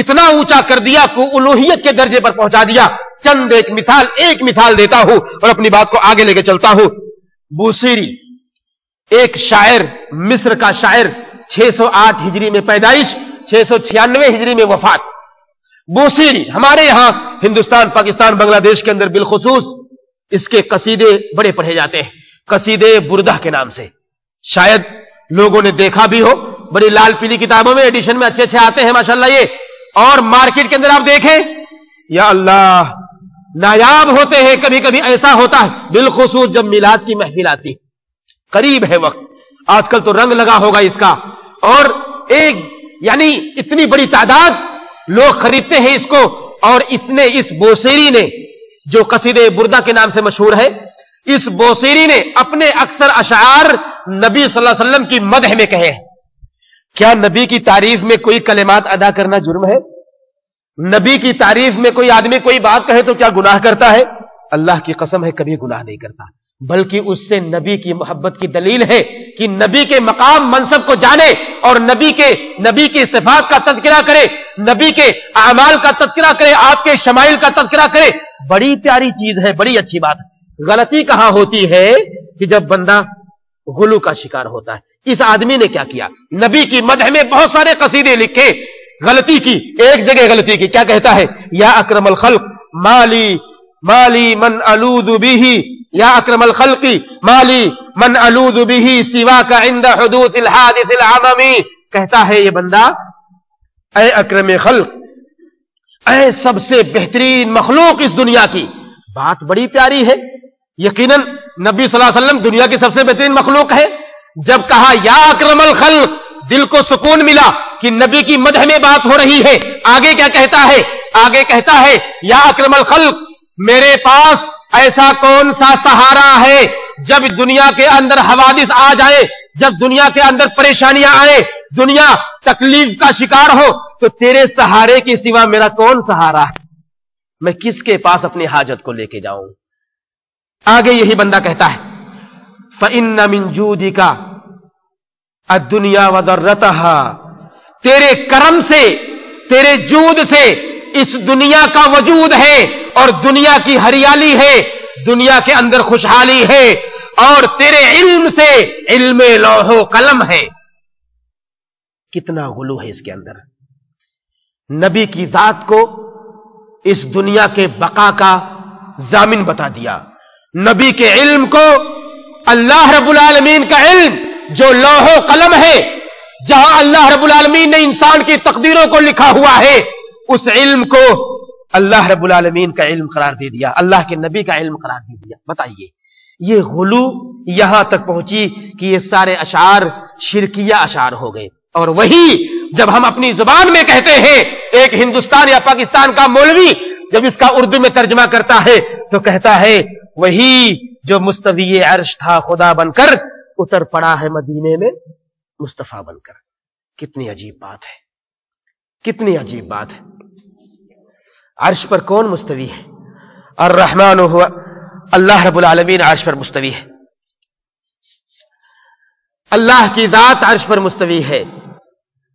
اتنا اونچا کر دیا کہ الوہیت کے درجے پر پہنچا دیا. چند ایک مثال دیتا ہوں اور اپنی بات کو آگے لے کے چلتا ہوں. بوصیری ایک شاعر، مصر کا شاعر، 608 ہجری میں پیدائش، 696 ہجری میں وفات. بوصیری ہمارے یہاں ہندوستان، پاکستان، بنگلہ دیش کے اندر بالخصوص اس کے قصیدے بڑے پڑھے جاتے ہیں، قصیدے بردہ کے نام سے. شاید لوگوں نے دیکھا بھی ہو، بڑی لال پیلی کتابوں میں ایڈیشن میں اچھے اچھے آتے ہیں ماشاءاللہ یہ. اور مارکیٹ کے اندر آپ دیکھیں، یا اللہ، نایاب ہوتے ہیں. کبھی کبھی ایسا ہوتا ہے بالخصوص جب میلاد کی محفل آتی، قریب ہے وقت، آج کل تو رنگ لگا ہوگا اس کا، اور ایک یعنی اتنی بڑی تعداد لوگ خریدتے ہیں اس کو. اور اس بوصیری نے جو قصیدے بردہ کے نام سے مشہور ہے، اس بوصیری نے اپنے اکثر اشعار نبی صلی اللہ علیہ وسلم کی مدح میں کہے ہیں. کیا نبی کی تعریف میں کوئی کلمات ادا کرنا جرم ہے؟ نبی کی تعریف میں کوئی آدمی کوئی بات کہے تو کیا گناہ کرتا ہے؟ اللہ کی قسم ہے کبھی گناہ نہیں کرتا، بلکہ اس سے نبی کی محبت کی دلیل ہے کہ نبی کے مقام منصب کو جانے اور نبی کے صفات کا تذکرہ کرے، نبی کے اعمال کا تذکرہ کرے، آپ کے شمائل کا تذکرہ کرے. بڑی پیاری چیز ہے، بڑی اچھی بات ہے. غلطی کہاں ہوتی ہے کہ جب بندہ غلو کا شکار ہوتا ہے. اس آدمی نے کیا کیا؟ نبی کی مدح میں بہت سارے قصیدے لکھے، غلطی کی، ایک جگہ غلطی کی. کیا کہتا ہے؟ یا اکرم الخلق مالی من الوذ به، یا اکرم الخلق مالی من الوذ به سواک عند حدوث الحادث العممی. کہتا ہے یہ بندہ، اے اکرم خلق، اے سب سے بہترین مخلوق اس دنیا کی. بات بڑی پیاری ہے. یقیناً نبی صلی اللہ علیہ وسلم دنیا کی سب سے بہترین مخلوق ہے. جب کہا یا اکرم الخلق، دل کو سکون ملا کہ نبی کی مدح میں بات ہو رہی ہے. آگے کیا کہتا ہے؟ آگے کہتا ہے یا اکرم الخلق، میرے پاس ایسا کون سا سہارا ہے جب دنیا کے اندر حوادث آ جائے، جب دنیا کے اندر پریشانیاں آئے، دنیا تکلیف کا شکار ہو، تو تیرے سہارے کے سوا میرا کون سہارا ہے؟ میں کس کے پاس اپنی حاجت کو لے کے جاؤں؟ آگے یہی بندہ کہتا ہے فَإِنَّ مِن جُودِكَ الدُّنْيَا وَضَرَّتَهَا، تیرے کرم سے، تیرے جود سے اس دنیا کا وجود ہے، اور دنیا کی ہریالی ہے، دنیا کے اندر خوشحالی ہے، اور تیرے علم سے علم لوح و قلم ہے. کتنا غلو ہے اس کے اندر. نبی کی ذات کو اس دنیا کے بقا کا ضامن بتا دیا. نبی کے علم کو اللہ رب العالمین کا علم جو لوح و قلم ہے، جہاں اللہ رب العالمین نے انسان کی تقدیروں کو لکھا ہوا ہے، اس علم کو اللہ رب العالمین کا علم قرار دے دیا، اللہ کے نبی کا علم قرار دے دیا. بتائیے یہ غلو یہاں تک پہنچی کہ یہ سارے اشعار شرکیہ اشعار ہو گئے. اور وہی جب ہم اپنی زبان میں کہتے ہیں، ایک ہندوستان یا پاکستان کا مولوی جب اس کا اردو میں ترجمہ کرتا ہے تو کہتا ہے وہی جو مستوی عرش تھا خدا بن کر اتر پڑا ہے مدینے میں مصطفیٰ بن کر. کتنی عجیب بات ہے، کتنی عجیب بات ہے. عرش پر کون مستوی ہے؟ الرحمن ہوا، اللہ رب العالمین عرش پر مستوی ہے. اللہ کی ذات عرش پر مستوی ہے.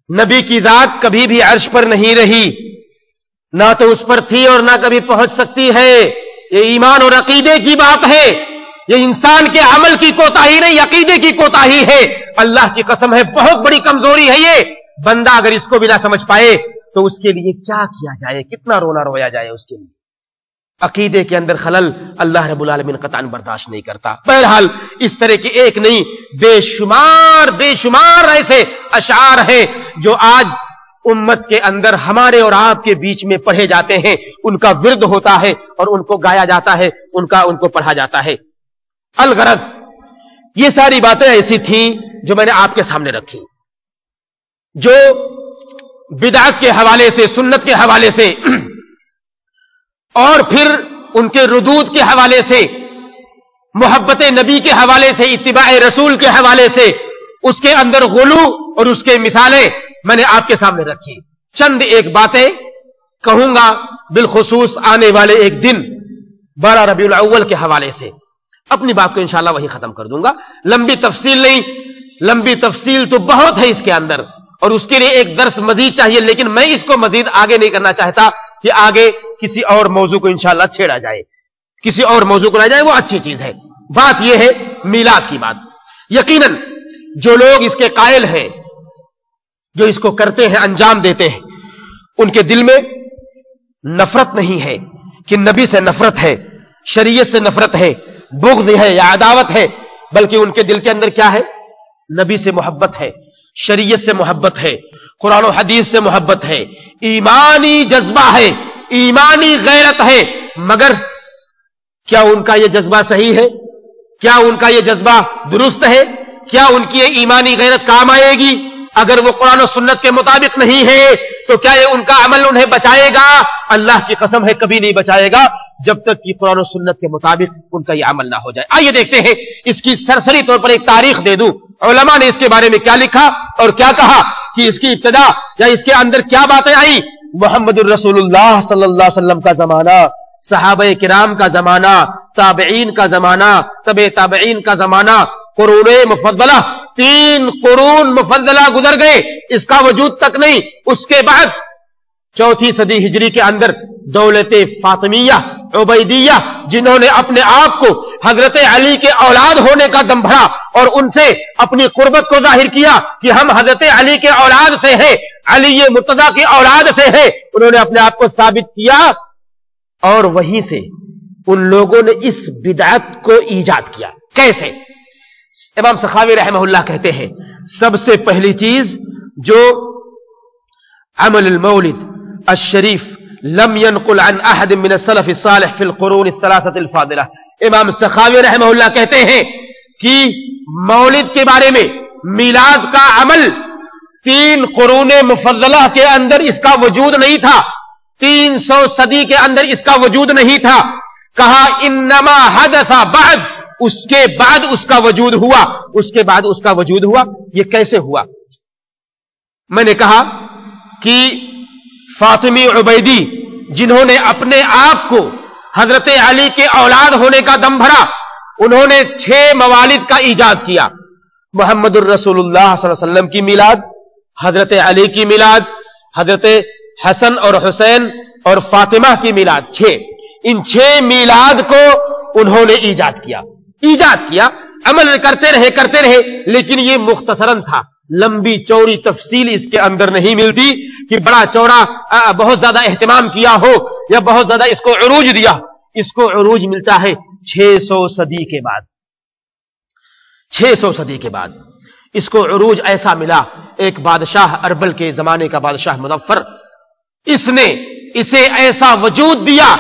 نبی کی ذات کبھی بھی عرش پر نہیں رہی، نہ تو اس پر تھی اور نہ کبھی پہنچ سکتی ہے. یہ ایمان اور عقیدے کی بات ہے، یہ انسان کے عمل کی کوتاہی نہیں، عقیدے کی کوتاہی ہے. اللہ کی قسم ہے بہت بڑی کمزوری ہے یہ. بندہ اگر اس کو بھی نہ سمجھ پائے تو اس کے لیے کیا کیا جائے، کتنا رونا رویا جائے اس کے لیے. عقیدے کے اندر خلل اللہ رب العالمین قطعاً برداشت نہیں کرتا. بہرحال اس طرح کی ایک نہیں بے شمار ایسے اشعار ہیں جو آج امت کے اندر ہمارے اور آپ کے بیچ میں پڑھے جاتے ہیں، ان کا ورد ہوتا ہے اور ان کو گایا جاتا ہے، ان کو پڑھا جاتا ہے. الغرض یہ ساری باتیں ایسی تھیں جو میں نے آپ کے سامنے رکھی، جو بدعت کے حوالے سے، سنت کے حوالے سے، اور پھر ان کے ردود کے حوالے سے، محبت نبی کے حوالے سے، اتباع رسول کے حوالے سے، اس کے اندر غلو اور اس کے مثالیں میں نے آپ کے سامنے رکھی. چند ایک باتیں کہوں گا بالخصوص آنے والے ایک دن 12 ربیع الاول کے حوالے سے. اپنی بات کو انشاءاللہ وہی ختم کر دوں گا. لمبی تفصیل نہیں، لمبی تفصیل تو بہت ہے اس کے اندر، اور اس کے لیے ایک درس مزید چاہیے، لیکن میں اس کو مزید آگے نہیں کرنا چاہتا کہ آگے کسی اور موضوع کو انشاءاللہ چھیڑا جائے، کسی اور موضوع کو لایا جائے، وہ اچھی چیز ہے۔ بات یہ ہے میلاد کی بات، یقیناً جو لوگ اس کے قائل ہیں، جو اس کو کرتے ہیں، انجام دیتے ہیں، ان کے دل میں نفرت نہیں ہے کہ نبی سے نفرت ہے، شریعت سے نفرت ہے، بغض ہے یا عداوت ہے، بلکہ ان کے دل کے اندر کیا ہے؟ نبی سے محبت ہے، شریعت سے محبت ہے، قرآن و حدیث سے محبت ہے، ایمانی جذبہ ہے، ایمانی غیرت ہے۔ مگر کیا ان کا یہ جذبہ صحیح ہے؟ کیا ان کا یہ جذبہ درست ہے؟ کیا ان کی یہ ایمانی غیرت کام آئے گی؟ اگر وہ قرآن و سنت کے مطابق نہیں ہے تو کیا یہ ان کا عمل انہیں بچائے گا؟ اللہ کی قسم ہے کبھی نہیں بچائے گا جب تک کہ قرآن و سنت کے مطابق ان کا یہ عمل نہ ہو جائے۔ آئیے دیکھتے ہیں، اس کی سرسری طور پر ایک تاریخ دے دوں، علماء نے اس کے بارے میں کیا لکھا اور کیا کہا، کہ اس کی ابتدا یا اس کے اندر کیا باتیں آئی۔ محمد الرسول اللہ صلی اللہ علیہ وسلم کا زمانہ، صحابہ کرام کا زمانہ، تابعین کا زمانہ، تبع تابعین کا زمانہ، قرون مفضلہ، 3 قرون مفضلہ گزر گئے، اس کا وجود تک نہیں۔ اس کے بعد 4 صدی ہجری کے اندر دولت فاطمیہ عبیدیہ، جنہوں نے اپنے آپ کو حضرت علی کے اولاد ہونے کا دم بھرا اور ان سے اپنی قربت کو ظاہر کیا کہ ہم حضرت علی کے اولاد سے ہیں، علی مرتضیٰ کی اولاد سے ہیں، انہوں نے اپنے آپ کو ثابت کیا، اور وہیں سے ان لوگوں نے اس بدعت کو ایجاد کیا۔ کیسے؟ امام سخاوی رحمہ اللہ کہتے ہیں، سب سے پہلی چیز جو عمل المولد الشریف لم ينقل عن احد من السلف الصالح في القرون الثلاثه الفاضله، امام سخاوی رحمہ اللہ کہتے ہیں کہ مولد کے بارے میں، میلاد کا عمل 3 قرون مفضلہ کے اندر اس کا وجود نہیں تھا، 300 صدی کے اندر اس کا وجود نہیں تھا۔ کہا انما حدث بعد، اس کے بعد اس کا وجود ہوا، اس کے بعد اس کا وجود ہوا۔ یہ کیسے ہوا؟ میں نے کہا کہ فاطمی عبیدی، جنہوں نے اپنے آپ کو حضرت علی کے اولاد ہونے کا دم بھرا، انہوں نے 6 موالد کا ایجاد کیا۔ محمد الرسول اللہ صلی اللہ علیہ وسلم کی میلاد، حضرت علی کی میلاد، حضرت حسن اور حسین اور فاطمہ کی میلاد، 6۔ ان 6 میلاد کو انہوں نے ایجاد کیا، عمل کرتے رہے، لیکن یہ مختصراً تھا، لمبی چوڑی تفصیل اس کے اندر نہیں ملتی کہ بڑا چوڑا بہت زیادہ اہتمام کیا ہو یا بہت زیادہ اس کو عروج دیا۔ اس کو عروج ملتا ہے 600 صدی کے بعد، 600 صدی کے بعد اس کو عروج ایسا ملا۔ ایک بادشاہ، اربل کے زمانے کا بادشاہ مظفر، اس نے اسے ایسا وجود دیا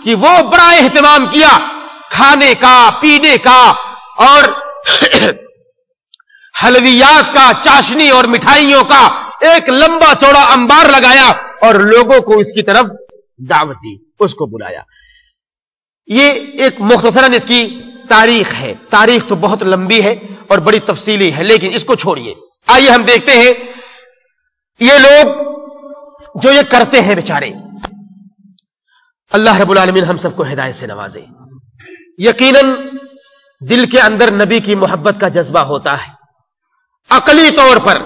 کہ وہ بڑا اہتمام کیا، کھانے کا، پینے کا اور حلویات کا، چاشنی اور مٹھائیوں کا ایک لمبا چوڑا انبار لگایا اور لوگوں کو اس کی طرف دعوت دی، اس کو بلایا۔ یہ ایک مختصراً اس کی تاریخ ہے، تاریخ تو بہت لمبی ہے اور بڑی تفصیلی ہے، لیکن اس کو چھوڑیے، آئیے ہم دیکھتے ہیں یہ لوگ جو یہ کرتے ہیں بیچارے، اللہ رب العالمین ہم سب کو ہدایت سے نوازے۔ یقیناً دل کے اندر نبی کی محبت کا جذبہ ہوتا ہے، عقلی طور پر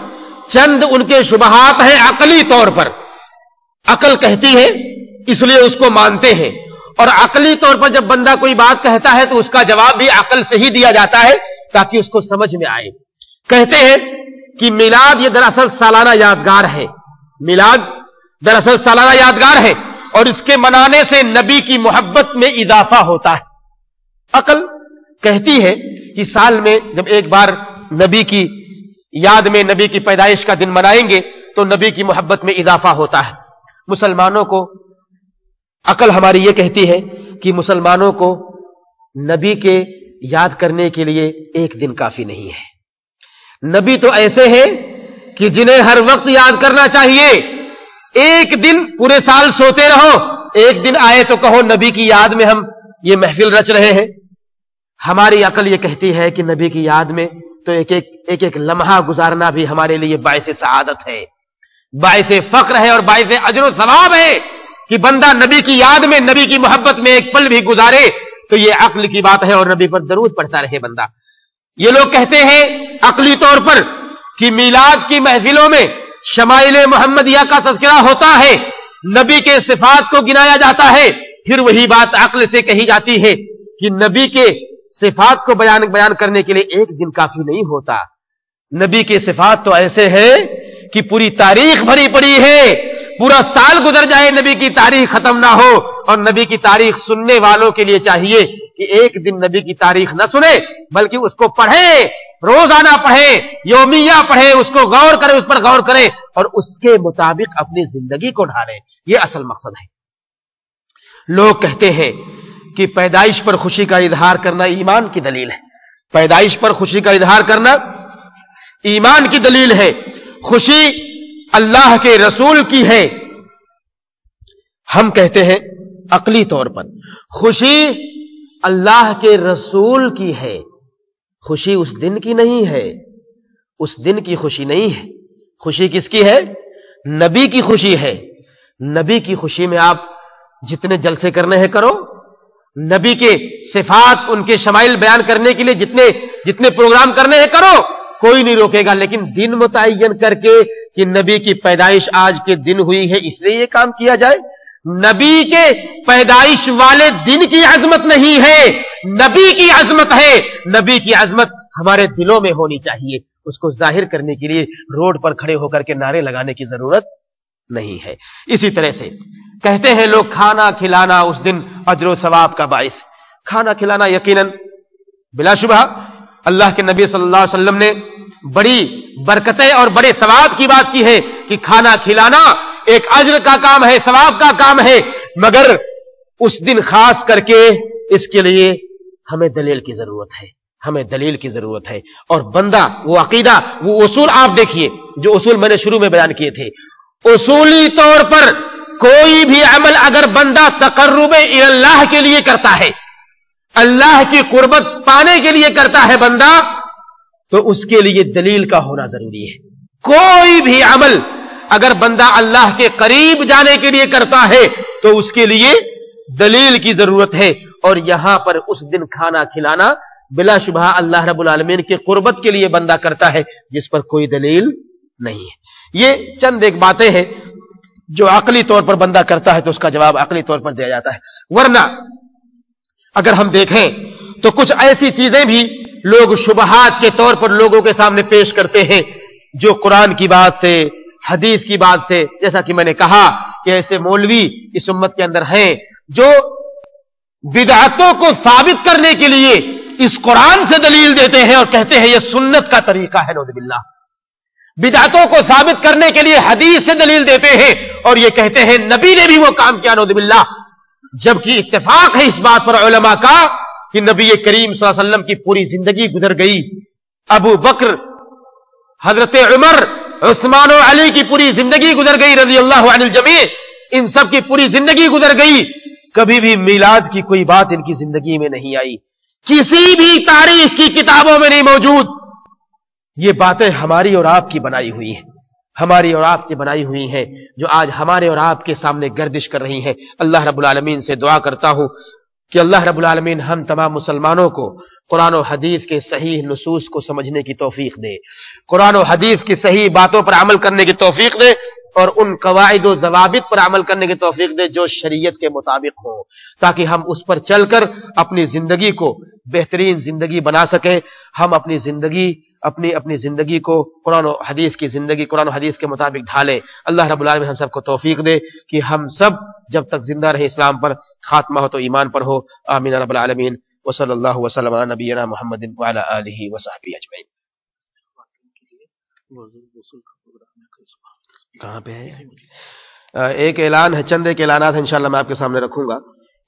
چند ان کے شبہات ہیں، عقلی طور پر عقل کہتی ہے اس لیے اس کو مانتے ہیں، اور عقلی طور پر جب بندہ کوئی بات کہتا ہے تو اس کا جواب بھی عقل سے ہی دیا جاتا ہے تاکہ اس کو سمجھ میں آئے۔ کہتے ہیں کہ میلاد یہ دراصل سالانہ یادگار ہے، میلاد دراصل سالانہ یادگار ہے، اور اس کے منانے سے نبی کی محبت میں اضافہ ہوتا ہے۔ عقل کہتی ہے کہ سال میں جب ایک بار نبی کی یاد میں نبی کی پیدائش کا دن منائیں گے تو نبی کی محبت میں اضافہ ہوتا ہے۔ مسلمانوں کو عقل ہماری یہ کہتی ہے کہ مسلمانوں کو نبی کے یاد کرنے کے لیے ایک دن کافی نہیں ہے۔ نبی تو ایسے ہیں کہ جنہیں ہر وقت یاد کرنا چاہیے، ایک دن پورے سال سوتے رہو، ایک دن آئے تو کہو نبی کی یاد میں ہم یہ محفل رچ رہے ہیں۔ ہماری عقل یہ کہتی ہے کہ نبی کی یاد میں تو ایک لمحہ گزارنا بھی ہمارے لیے باعث سعادت ہے، باعث فخر ہے اور باعث اجر و ثواب ہے کہ بندہ نبی کی یاد میں، نبی کی محبت میں ایک پل بھی گزارے تو یہ عقل کی بات ہے، اور نبی پر درود پڑھتا رہے بندہ۔ یہ لوگ کہتے ہیں عقلی طور پر کہ میلاد کی محفلوں میں شمائل محمدیہ کا تذکرہ ہوتا ہے، نبی کے صفات کو گنایا جاتا ہے، پھر وہی بات عقل سے کہی جاتی ہے کہ نبی کے صفات کو بیان کرنے کے لیے ایک دن کافی نہیں ہوتا. نبی کے صفات تو ایسے ہیں کہ پوری تاریخ بھری پڑی ہے، پورا سال گزر جائے نبی کی تاریخ ختم نہ ہو. اور نبی کی تاریخ سننے والوں کے لیے چاہیے کہ ایک دن نبی کی تاریخ نہ سنے بلکہ اس کو پڑھیں، روزانہ پڑھیں، یومیہ پڑھیں، اس کو غور کریں، اس پر غور کریں اور اس کے مطابق اپنی زندگی کو ڈھالیں. یہ اصل مقصد ہے. لوگ کہتے ہیں کہ پیدائش پر خوشی کا اظہار کرنا ایمان کی دلیل ہے. پیدائش پر خوشی کا اظہار کرنا ایمان کی دلیل ہے. خوشی اللہ کے رسول کی ہے. ہم کہتے ہیں عقلی طور پر خوشی اللہ کے رسول کی ہے. خوشی اس دن کی نہیں ہے، اس دن کی خوشی نہیں ہے. خوشی کس کی ہے؟ نبی کی خوشی ہے. نبی کی خوشی میں آپ جتنے جلسے کرنے ہیں کرو، نبی کے صفات ان کے شمائل بیان کرنے کے لیے جتنے پروگرام کرنے ہیں کرو، کوئی نہیں روکے گا. لیکن دن متعین کر کے کہ نبی کی پیدائش آج کے دن ہوئی ہے اس لیے یہ کام کیا جائے، نبی کے پیدائش والے دن کی عظمت نہیں ہے، نبی کی عظمت ہے. نبی کی عظمت ہمارے دلوں میں ہونی چاہیے. اس کو ظاہر کرنے کے لیے روڈ پر کھڑے ہو کر کے نعرے لگانے کی ضرورت نہیں ہے. اسی طرح سے کہتے ہیں لوگ کھانا کھلانا اس دن اجر و ثواب کا باعث. کھانا کھلانا یقیناً بلا شبہ اللہ کے نبی صلی اللہ علیہ وسلم نے بڑی برکتیں اور بڑے ثواب کی بات کی ہے کہ کھانا کھلانا ایک اجر کا کام ہے، ثواب کا کام ہے. مگر اس دن خاص کر کے اس کے لیے ہمیں دلیل کی ضرورت ہے، ہمیں دلیل کی ضرورت ہے. اور بندہ وہ عقیدہ، وہ اصول آپ دیکھیے جو اصول میں نے شروع میں بیان کیے تھے. اصولی طور پر کوئی بھی عمل اگر بندہ تقرب اللہ کے لیے کرتا ہے، اللہ کی قربت پانے کے لیے کرتا ہے بندہ، تو اس کے لیے دلیل کا ہونا ضروری ہے. کوئی بھی عمل اگر بندہ اللہ کے قریب جانے کے لیے کرتا ہے تو اس کے لیے دلیل کی ضرورت ہے. اور یہاں پر اس دن کھانا کھلانا بلا شبہ اللہ رب العالمین کے قربت کے لیے بندہ کرتا ہے جس پر کوئی دلیل نہیں ہے. یہ چند ایک باتیں ہیں جو عقلی طور پر بندہ کرتا ہے تو اس کا جواب عقلی طور پر دیا جاتا ہے. ورنہ اگر ہم دیکھیں تو کچھ ایسی چیزیں بھی لوگ شبہات کے طور پر لوگوں کے سامنے پیش کرتے ہیں جو قرآن کی بات سے، حدیث کی بات سے، جیسا کہ میں نے کہا کہ ایسے مولوی اس امت کے اندر ہیں جو بدعتوں کو ثابت کرنے کے لیے اس قرآن سے دلیل دیتے ہیں اور کہتے ہیں یہ سنت کا طریقہ ہے. نعوذ باللہ. بدعتوں کو ثابت کرنے کے لیے حدیث سے دلیل دیتے ہیں اور یہ کہتے ہیں نبی نے بھی وہ کام کیا. نعوذ باللہ. جبکہ اتفاق ہے اس بات پر علماء کا کہ نبی کریم صلی اللہ علیہ وسلم کی پوری زندگی گزر گئی، ابو بکر، حضرت عمر، عثمان و علی کی پوری زندگی گزر گئی رضی اللہ عنہ الجمیع، ان سب کی پوری زندگی گزر گئی. کبھی بھی میلاد کی کوئی بات ان کی زندگی میں نہیں آئی، کسی بھی تاریخ کی کتابوں میں نہیں موجود. یہ باتیں ہماری اور آپ کی بنائی ہوئی ہیں، ہماری اور آپ کی بنائی ہوئی ہیں جو آج ہمارے اور آپ کے سامنے گردش کر رہی ہیں. اللہ رب العالمین سے دعا کرتا ہوں کہ اللہ رب العالمین ہم تمام مسلمانوں کو قرآن و حدیث کے صحیح نصوص کو سمجھنے کی توفیق دے، قرآن و حدیث کی صحیح باتوں پر عمل کرنے کی توفیق دے اور ان قواعد و ضوابط پر عمل کرنے کی توفیق دے جو شریعت کے مطابق ہوں، تاکہ ہم اس پر چل کر اپنی زندگی کو بہترین زندگی بنا سکیں. ہم اپنی زندگی کو قرآن و حدیث کی زندگی، قرآن و حدیث کے مطابق ڈھالیں. اللہ رب العالمین ہم سب کو توفیق دے کہ ہم سب جب تک زندہ رہے اسلام پر، خاتمہ ہو تو ایمان پر ہو. آمین رب العالمین. وصلی اللہ وسلم علی نبینا محمد وعلی آلہ وصحبہ اجمعین. کہاں پہ ہے؟ ایک اعلان ہے، چند ایک اعلانات ہیں انشاءاللہ میں آپ کے سامنے رکھوں گا.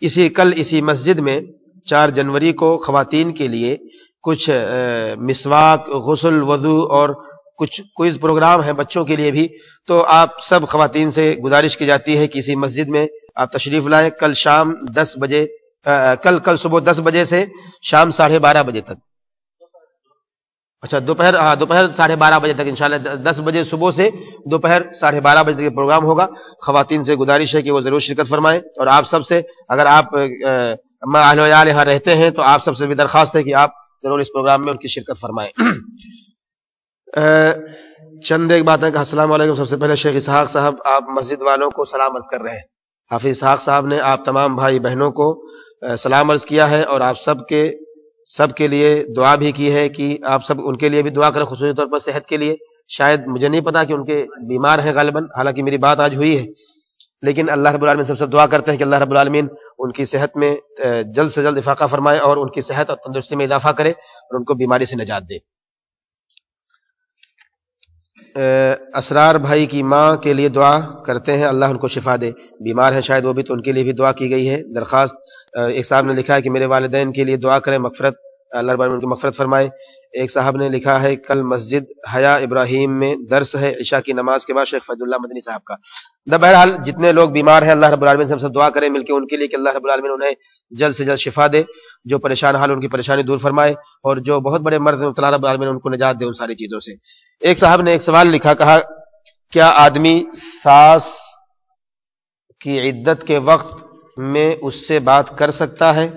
اسی مسجد میں 4 جنوری کو خواتین کے لیے کچھ مسواک، غسل، وضو اور کچھ کوئز پروگرام ہیں بچوں کے لیے بھی. تو آپ سب خواتین سے گزارش کی جاتی ہے کہ اسی مسجد میں آپ تشریف لائیں. کل شام 10 بجے، کل صبح 10 بجے سے شام 12:30 بجے تک، اچھا دوپہر 12:30 بجے تک انشاءاللہ، 10 بجے صبح سے دوپہر 12:30 بجے تک پروگرام ہوگا. خواتین سے گزارش ہے کہ وہ ضرور شرکت فرمائیں. اور آپ سب سے اگر آپ اہل و عیال یہاں رہتے ہیں تو آپ سب سے بھی درخواست ہے کہ آپ ضرور اس پروگرام میں ان کی شرکت فرمائیں. چند ایک باتیں کہا. السلام علیکم. سب سے پہلے شیخ اسحاق صاحب آپ مسجد والوں کو سلام عرض کر رہے ہیں. حافظ اسحاق صاحب نے آپ تمام بھائی بہنوں کو سلام عرض کیا ہے اور آپ سب کے لیے دعا بھی کی ہے کہ آپ سب ان کے لیے بھی دعا کریں، خصوصی طور پر صحت کے لیے. شاید مجھے نہیں پتا کہ ان کے بیمار ہیں غالباً، حالانکہ میری بات آج ہوئی ہے، لیکن اللہ رب العالمین سب دعا کرتے ہیں کہ اللہ رب العالمین ان کی صحت میں جلد سے جلد افاقہ فرمائے اور ان کی صحت اور تندرستی میں اضافہ کرے اور ان کو بیماری سے نجات دے. اسرار بھائی کی ماں کے لیے دعا کرتے ہیں، اللہ ان کو شفا دے. بیمار ہیں شاید وہ بھی، تو ان کے لیے بھی دعا کی گئی ہے. درخواست ایک صاحب نے لکھا ہے کہ میرے والدین کے لیے دعا کریں، مغفرت، اللہ رب العالمین ان کی مغفرت فرمائے. ایک صاحب نے لکھا ہے کل مسجد حیا ابراہیم میں درس ہے عشاء کی نماز کے بعد شیخ فیض اللہ مدنی صاحب کا. بہرحال جتنے لوگ بیمار ہیں اللہ رب العالمین سے سب دعا کریں مل کے ان کے لیے کہ اللہ رب العالمین انہیں جلد سے جلد شفا دے، جو پریشان حال ان کی پریشانی دور فرمائے، اور جو بہت بڑے مرض میں مبتلا رب العالمین ان کو نجات دے ان ساری چیزوں سے. ایک صاحب نے ایک سوال لکھا، کہا کیا آدمی ساس کی عدت کے وقت میں اس سے بات کر سکتا ہے؟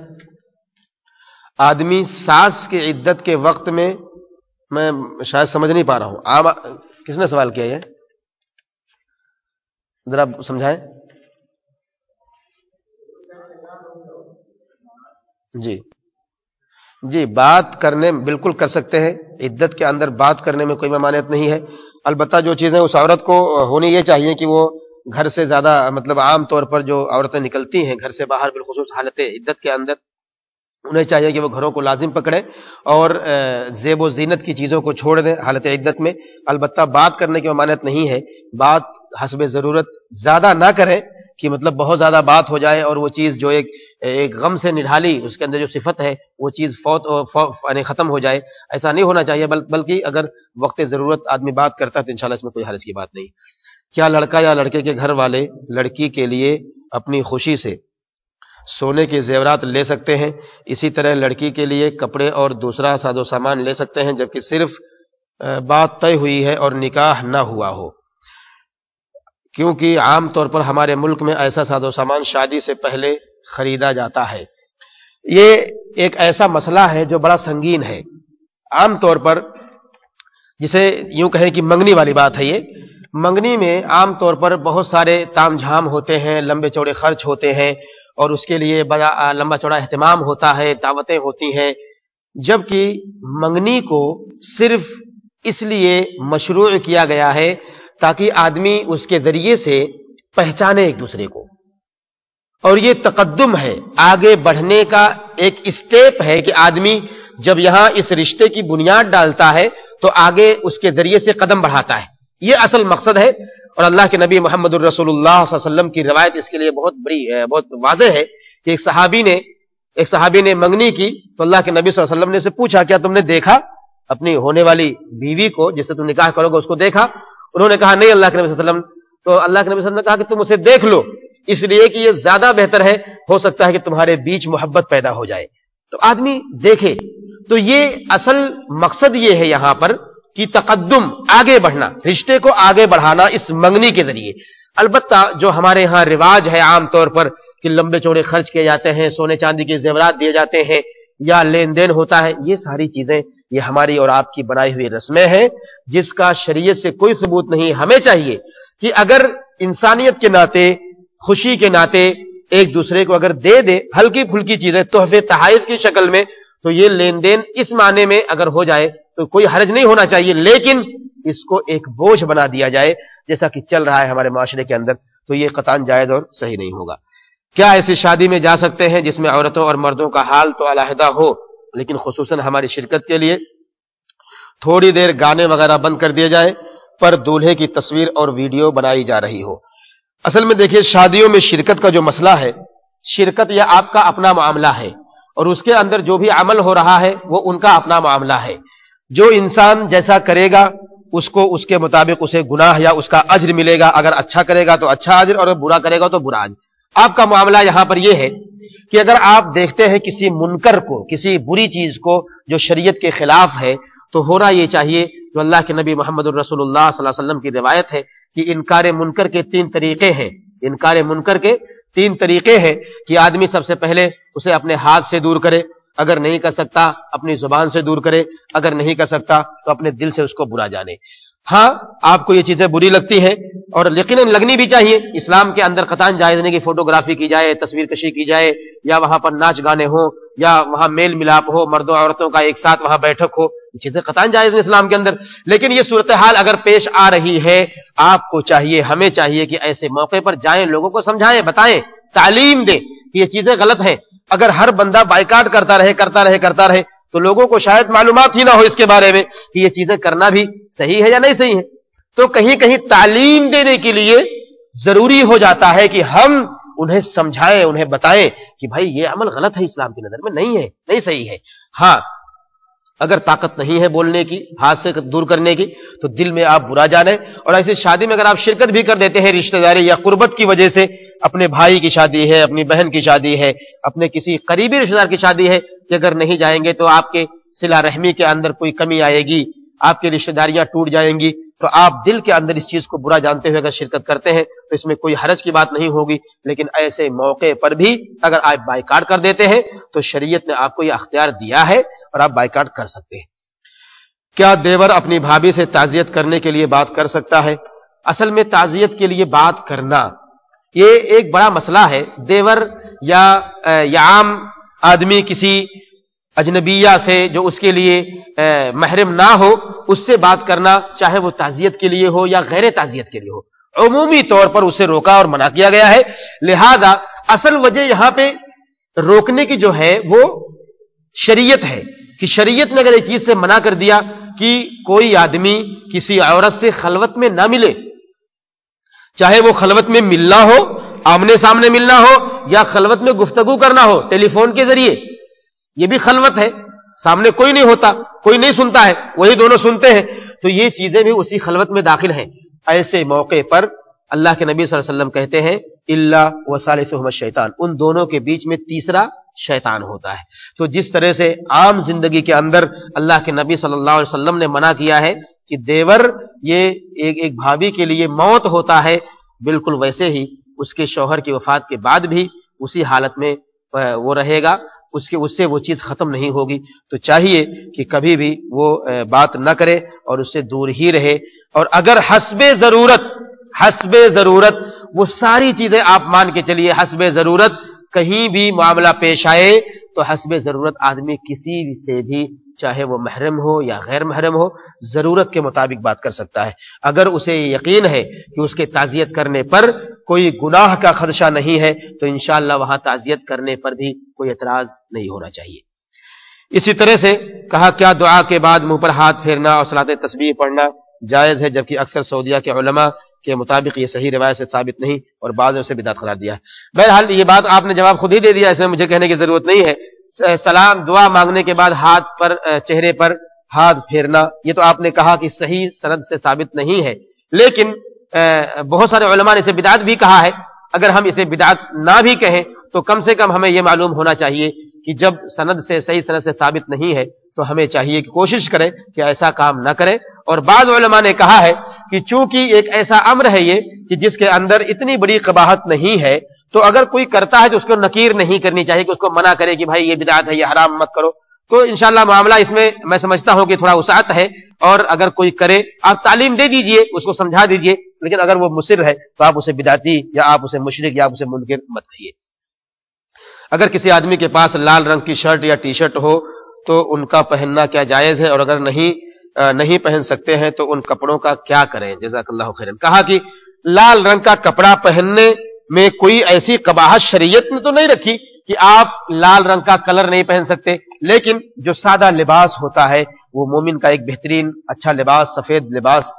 آدمی ساس کی عدت کے وقت میں شاید سمجھ نہیں پا رہا ہوں. کس نے سوال کیا یہ ذرا سمجھائیں. جی بات کرنے بالکل کر سکتے ہیں، عدت کے اندر بات کرنے میں کوئی ممانعت نہیں ہے. البتہ جو چیزیں اس عورت کو ہونی یہ چاہیے کہ وہ گھر سے زیادہ، مطلب عام طور پر جو عورتیں نکلتی ہیں گھر سے باہر بالخصوص حالت عدت کے اندر، انہیں چاہیے کہ وہ گھروں کو لازم پکڑے اور زیب و زینت کی چیزوں کو چھوڑ دیں حالت عدت میں. البتہ بات کرنے کی ممانعت نہیں ہے، بات حسب ضرورت زیادہ نہ کریں کہ مطلب بہت زیادہ بات ہو جائے اور وہ چیز جو ایک غم سے نڈھالی اس کے اندر جو صفت ہے وہ چیز یعنی ختم ہو جائے. ایسا نہیں ہونا چاہیے، بلکہ اگر وقت ضرورت آدمی بات کرتا ہے تو انشاءاللہ اس میں کوئی حرج کی بات نہیں. کیا لڑکا یا لڑکے کے گھر والے لڑکی کے لیے اپنی خوشی سے سونے کے زیورات لے سکتے ہیں؟ اسی طرح لڑکی کے لیے کپڑے اور دوسرا ساز و سامان لے سکتے ہیں جبکہ صرف بات طے ہوئی ہے اور نکاح نہ ہوا ہو؟ کیونکہ عام طور پر ہمارے ملک میں ایسا ساز و سامان شادی سے پہلے خریدا جاتا ہے. یہ ایک ایسا مسئلہ ہے جو بڑا سنگین ہے. عام طور پر جسے یوں کہیں کہ منگنی والی بات ہے، یہ منگنی میں عام طور پر بہت سارے تام جھام ہوتے ہیں، لمبے چوڑے خرچ ہوتے ہیں اور اس کے لیے بڑا لمبا چوڑا اہتمام ہوتا ہے، دعوتیں ہوتی ہیں. جبکہ منگنی کو صرف اس لیے مشروع کیا گیا ہے تاکہ آدمی اس کے ذریعے سے پہچانے ایک دوسرے کو، اور یہ تقدم ہے، آگے بڑھنے کا ایک اسٹیپ ہے کہ آدمی جب یہاں اس رشتے کی بنیاد ڈالتا ہے تو آگے اس کے ذریعے سے قدم بڑھاتا ہے. یہ اصل مقصد ہے. اور اللہ کے نبی محمد الرسول اللہ صلی اللہ علیہ وسلم کی روایت اس کے لیے بہت واضح ہے کہ ایک صحابی نے منگنی کی تو اللہ کے نبی صلی اللہ علیہ وسلم نے سے پوچھا کیا تم نے دیکھا اپنی ہونے والی بیوی کو جس سے تم نکاح کرو گے، اس کو دیکھا؟ انہوں نے کہا نہیں اللہ کے نبی صلی اللہ علیہ وسلم. تو اللہ کے نبی صلی اللہ علیہ وسلم نے کہا کہ تم اسے دیکھ لو، اس لیے کہ یہ زیادہ بہتر ہے، ہو سکتا ہے کہ تمہارے بیچ محبت پیدا ہو جائے. تو آدمی دیکھے. تو یہ اصل مقصد یہ ہے یہاں پر کہ تقدم، آگے بڑھنا، رشتے کو آگے بڑھانا اس منگنی کے ذریعے. البتہ جو ہمارے ہاں رواج ہے عام طور پر کہ لمبے چوڑے خرچ کیے جاتے ہیں، سونے چاندی کے زیورات دیے جاتے ہیں یا لین دین ہوتا ہے، یہ ساری چیزیں یہ ہماری اور آپ کی بنائی ہوئی رسمیں ہیں جس کا شریعت سے کوئی ثبوت نہیں. ہمیں چاہیے کہ اگر انسانیت کے ناطے، خوشی کے ناطے ایک دوسرے کو اگر دے دے ہلکی پھلکی چیزیں تحفے تحائف کی شکل میں، تو یہ لین دین اس معنی میں اگر ہو جائے تو کوئی حرج نہیں ہونا چاہیے، لیکن اس کو ایک بوجھ بنا دیا جائے جیسا کہ چل رہا ہے ہمارے معاشرے کے اندر، تو یہ قطعاً جائز اور صحیح نہیں ہوگا. کیا ایسی شادی میں جا سکتے ہیں جس میں عورتوں اور مردوں کا حال تو علیحدہ ہو لیکن خصوصاً ہماری شرکت کے لیے تھوڑی دیر گانے وغیرہ بند کر دیے جائے پر دولہے کی تصویر اور ویڈیو بنائی جا رہی ہو؟ اصل میں دیکھیے شادیوں میں شرکت کا جو مسئلہ ہے، شرکت یہ آپ کا اپنا معاملہ ہے اور اس کے اندر جو بھی عمل ہو رہا ہے وہ ان کا اپنا معاملہ ہے. جو انسان جیسا کرے گا اس کو اس کے مطابق اسے گناہ یا اس کا اجر ملے گا. اگر اچھا کرے گا تو اچھا اجر اور برا کرے گا تو برا اجر. آپ کا معاملہ یہاں پر یہ ہے کہ اگر آپ دیکھتے ہیں کسی منکر کو، کسی بری چیز کو جو شریعت کے خلاف ہے، تو ہونا یہ چاہیے جو اللہ کے نبی محمد الرسول اللہ صلی اللہ علیہ وسلم کی روایت ہے کہ انکار منکر کے 3 طریقے ہیں. انکار منکر کے 3 طریقے ہیں کہ آدمی سب سے پہلے اسے اپنے ہاتھ سے دور کرے، اگر نہیں کر سکتا اپنی زبان سے دور کرے، اگر نہیں کر سکتا تو اپنے دل سے اس کو برا جانے. ہاں آپ کو یہ چیزیں بری لگتی ہیں اور یقیناً لگنی بھی چاہیے. اسلام کے اندر قطعاً جائز نہیں کہ فوٹوگرافی کی جائے، تصویر کشی کی جائے، یا وہاں پر ناچ گانے ہوں، یا وہاں میل ملاپ ہو، مردوں عورتوں کا ایک ساتھ وہاں بیٹھک ہو. یہ چیزیں قطعاً جائز ہیں اسلام کے اندر. لیکن یہ صورتحال اگر پیش آ رہی ہے، آپ کو چاہیے، ہمیں چاہیے کہ ایسے موقع پر جائیں، لوگوں کو سمجھائیں، بتائیں، تعلیم دیں کہ یہ چیزیں غلط ہیں. اگر ہر بندہ بائیکاٹ کرتا رہے تو لوگوں کو شاید معلومات ہی نہ ہو اس کے بارے میں کہ یہ چیزیں کرنا بھی صحیح ہے یا نہیں صحیح ہے. تو کہیں کہیں تعلیم دینے کے لیے ضروری ہو جاتا ہے کہ ہم انہیں سمجھائیں، انہیں بتائیں کہ بھائی یہ عمل غلط ہے، اسلام کی نظر میں نہیں ہے، نہیں صحیح ہے. ہاں اگر طاقت نہیں ہے بولنے کی، ہاتھ سے دور کرنے کی، تو دل میں آپ برا جانیں. اور ایسی شادی میں اگر آپ شرکت بھی کر دیتے ہیں رشتہ داری یا قربت کی وجہ سے، اپنے بھائی کی شادی ہے، اپنی بہن کی شادی ہے، اپنے کسی قریبی رشتہ دار کی شادی ہے، کہ اگر نہیں جائیں گے تو آپ کے صلہ رحمی کے اندر کوئی کمی آئے گی، آپ کی رشتہ داریاں ٹوٹ جائیں گی، تو آپ دل کے اندر اس چیز کو برا جانتے ہوئے اگر شرکت کرتے ہیں تو اس میں کوئی حرج کی بات نہیں ہوگی. لیکن ایسے موقع پر بھی اگر آپ بائیکاٹ کر دیتے ہیں تو شریعت نے آپ کو یہ اختیار دیا ہے اور آپ بائیکاٹ کر سکتے ہیں. کیا دیور اپنی بھابھی سے تعزیت کرنے کے لیے بات کر سکتا ہے؟ اصل میں تعزیت کے لیے بات کرنا یہ ایک بڑا مسئلہ ہے. دیور یا عام آدمی کسی اجنبیہ سے جو اس کے لیے محرم نہ ہو، اس سے بات کرنا، چاہے وہ تعزیت کے لیے ہو یا غیر تعزیت کے لیے ہو، عمومی طور پر اسے روکا اور منع کیا گیا ہے. لہذا اصل وجہ یہاں پہ روکنے کی جو ہے وہ شریعت ہے، کہ شریعت نے اگر ایک چیز سے منع کر دیا کہ کوئی آدمی کسی عورت سے خلوت میں نہ ملے، چاہے وہ خلوت میں ملنا ہو، آمنے سامنے ملنا ہو، یا خلوت میں گفتگو کرنا ہو ٹیلی فون کے ذریعے، یہ بھی خلوت ہے، سامنے کوئی نہیں ہوتا، کوئی نہیں سنتا ہے، وہی دونوں سنتے ہیں، تو یہ چیزیں بھی اسی خلوت میں داخل ہیں. ایسے موقع پر اللہ کے نبی صلی اللہ علیہ وسلم کہتے ہیں الا وثالثهما الشیطان، ان دونوں کے بیچ میں تیسرا شیطان ہوتا ہے. تو جس طرح سے عام زندگی کے اندر اللہ کے نبی صلی اللہ علیہ وسلم نے منع کیا ہے کہ دیور یہ ایک بھابھی کے لیے موت ہوتا ہے، بالکل ویسے ہی اس کے شوہر کی وفات کے بعد بھی اسی حالت میں وہ رہے گا، اس سے وہ چیز ختم نہیں ہوگی. تو چاہیے کہ کبھی بھی وہ بات نہ کرے اور اس سے دور ہی رہے. اور اگر حسب ضرورت وہ ساری چیزیں آپ مان کے چلیے، حسب ضرورت کہیں بھی معاملہ پیش آئے تو حسب ضرورت آدمی کسی سے بھی، چاہے وہ محرم ہو یا غیر محرم ہو، ضرورت کے مطابق بات کر سکتا ہے. اگر اسے یقین ہے کہ اس کے تعزیت کرنے پر کوئی گناہ کا خدشہ نہیں ہے تو انشاءاللہ وہاں تعزیت کرنے پر بھی کوئی اعتراض نہیں ہونا چاہیے. اسی طرح سے کہا کیا دعا کے بعد منہ پر ہاتھ پھیرنا اور صلاۃ تسبیح پڑھنا جائز ہے؟ جبکہ اکثر سعودیہ کے علماء کے مطابق یہ صحیح روایت سے ثابت نہیں اور بعض نے اسے بدعت قرار دیا ہے. بہرحال یہ بات آپ نے جواب خود ہی دے دیا، اس میں مجھے کہنے کی ضرورت نہیں ہے. سلام دعا مانگنے کے بعد ہاتھ پر چہرے پر ہاتھ پھیرنا، یہ تو آپ نے کہا کہ صحیح سند سے ثابت نہیں ہے، لیکن بہت سارے علماء نے اسے بدعت بھی کہا ہے. اگر ہم اسے بدعت نہ بھی کہیں تو کم سے کم ہمیں یہ معلوم ہونا چاہیے کہ جب صحیح سند سے ثابت نہیں ہے تو ہمیں چاہیے کہ کوشش کریں کہ ایسا کام نہ کریں. اور بعض علماء نے کہا ہے کہ چونکہ ایک ایسا امر ہے یہ کہ جس کے اندر اتنی بڑی قباحت نہیں ہے، تو اگر کوئی کرتا ہے تو اس کو نکیر نہیں کرنی چاہیے کہ اس کو منع کرے کہ بھائی یہ بدعت ہے، یہ حرام مت کرو. تو انشاءاللہ معاملہ اس میں میں سمجھتا ہوں کہ تھوڑا وسعت ہے، اور اگر کوئی کرے آپ تعلیم دے دیجئے، اس کو سمجھا دیجئے، لیکن اگر وہ مصر ہے تو آپ اسے بدعتی یا آپ اسے مشرک یا آپ اسے منکر مت کہیے. اگر کسی آدمی کے پاس لال رنگ کی شرٹ یا ٹی شرٹ ہو تو ان کا پہننا کیا جائز ہے؟ اور اگر نہیں پہن سکتے ہیں تو ان کپڑوں کا کیا کریں؟ جزاک اللہ خیرن. کہا کہ لال رنگ کا کپڑا پہننے میں کوئی ایسی قباحت شریعت نے تو نہیں رکھی کہ آپ لال رنگ کا کلر نہیں پہن سکتے، لیکن جو سادہ لباس ہوتا ہے وہ مومن کا ایک بہترین اچھا لباس، سفید لباس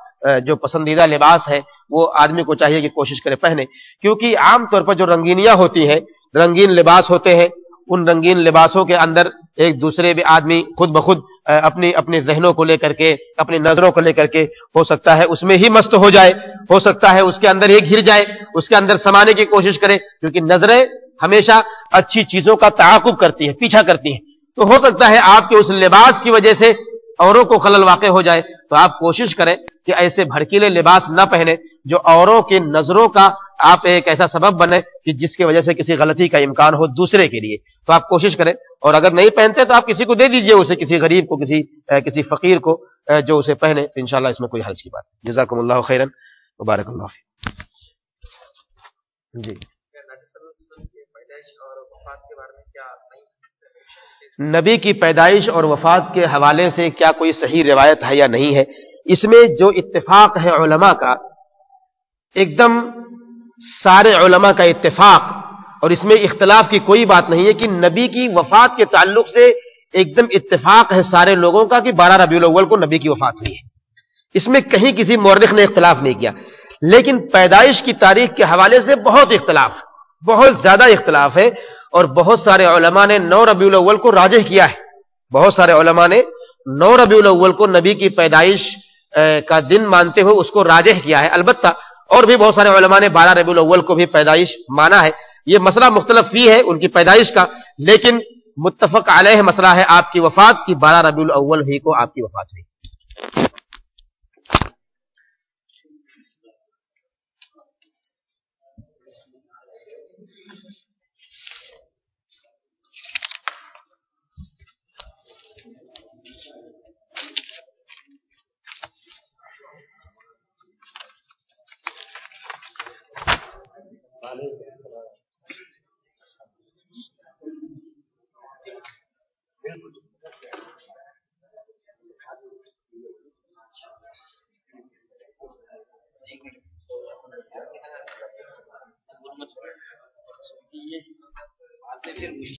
جو پسندیدہ لباس ہے، وہ آدمی کو چاہیے کہ کوشش کرے پہنے. کیونکہ عام طور پر جو رنگینیاں ہوتی ہیں، رنگین لباس ہوتے ہیں، ان رنگین لباسوں کے اندر ایک دوسرے بھی آدمی خود بخود اپنے ذہنوں کو لے کر کے، اپنی نظروں کو لے کر کے ہو سکتا ہے اس میں ہی مست ہو جائے، ہو سکتا ہے اس کے اندر ہی گھر جائے، اس کے اندر سمانے کی کوشش کرے، کیونکہ نظریں ہمیشہ اچھی چیزوں کا تعاقب کرتی ہیں، پیچھا کرتی ہیں. تو ہو سکتا ہے آپ کے اس لباس کی وجہ سے اوروں کو خلل واقع ہو جائے. تو آپ کوشش کریں کہ ایسے بھڑکیلے لباس نہ پہنے جو اوروں کی نظروں کا آپ ایک ایسا سبب بنے کہ جس کی وجہ سے کسی غلطی کا امکان ہو دوسرے کے لیے. تو آپ کوشش کریں اور اگر نہیں پہنتے تو آپ کسی کو دے دیجئے اسے, کسی غریب کو, کسی فقیر کو جو اسے پہنے, تو انشاءاللہ اس میں کوئی حرج کی بات نہیں. جزاکم اللہ خیرن, مبارک اللہ فیک. جی, نبی کی پیدائش اور وفات کے حوالے سے کیا کوئی صحیح روایت ہے یا نہیں ہے؟ اس میں جو اتفاق ہے علماء کا, ایک دم سارے علماء کا اتفاق, اور اس میں اختلاف کی کوئی بات نہیں ہے کہ نبی کی وفات کے تعلق سے ایک دم اتفاق ہے سارے لوگوں کا کہ 12 ربیع الاول کو نبی کی وفات ہوئی ہے. اس میں کہیں کسی مورخ نے اختلاف نہیں کیا. لیکن پیدائش کی تاریخ کے حوالے سے بہت اختلاف, بہت زیادہ اختلاف ہے, اور بہت سارے علماء نے 9 ربیع الاول کو راجح کیا ہے. بہت سارے علماء نے 9 ربیع الاول کو نبی کی پیدائش کا دن مانتے ہوئے اس کو راجح کیا ہے. البتہ اور بھی بہت سارے علماء نے 12 ربیع الاول کو بھی پیدائش مانا ہے. یہ مسئلہ مختلف فی ہے ان کی پیدائش کا, لیکن متفق علیہ مسئلہ ہے آپ کی وفات کی 12 ربیع الاول ہی کو آپ کی وفات ہوئی. یہ باتیں پھر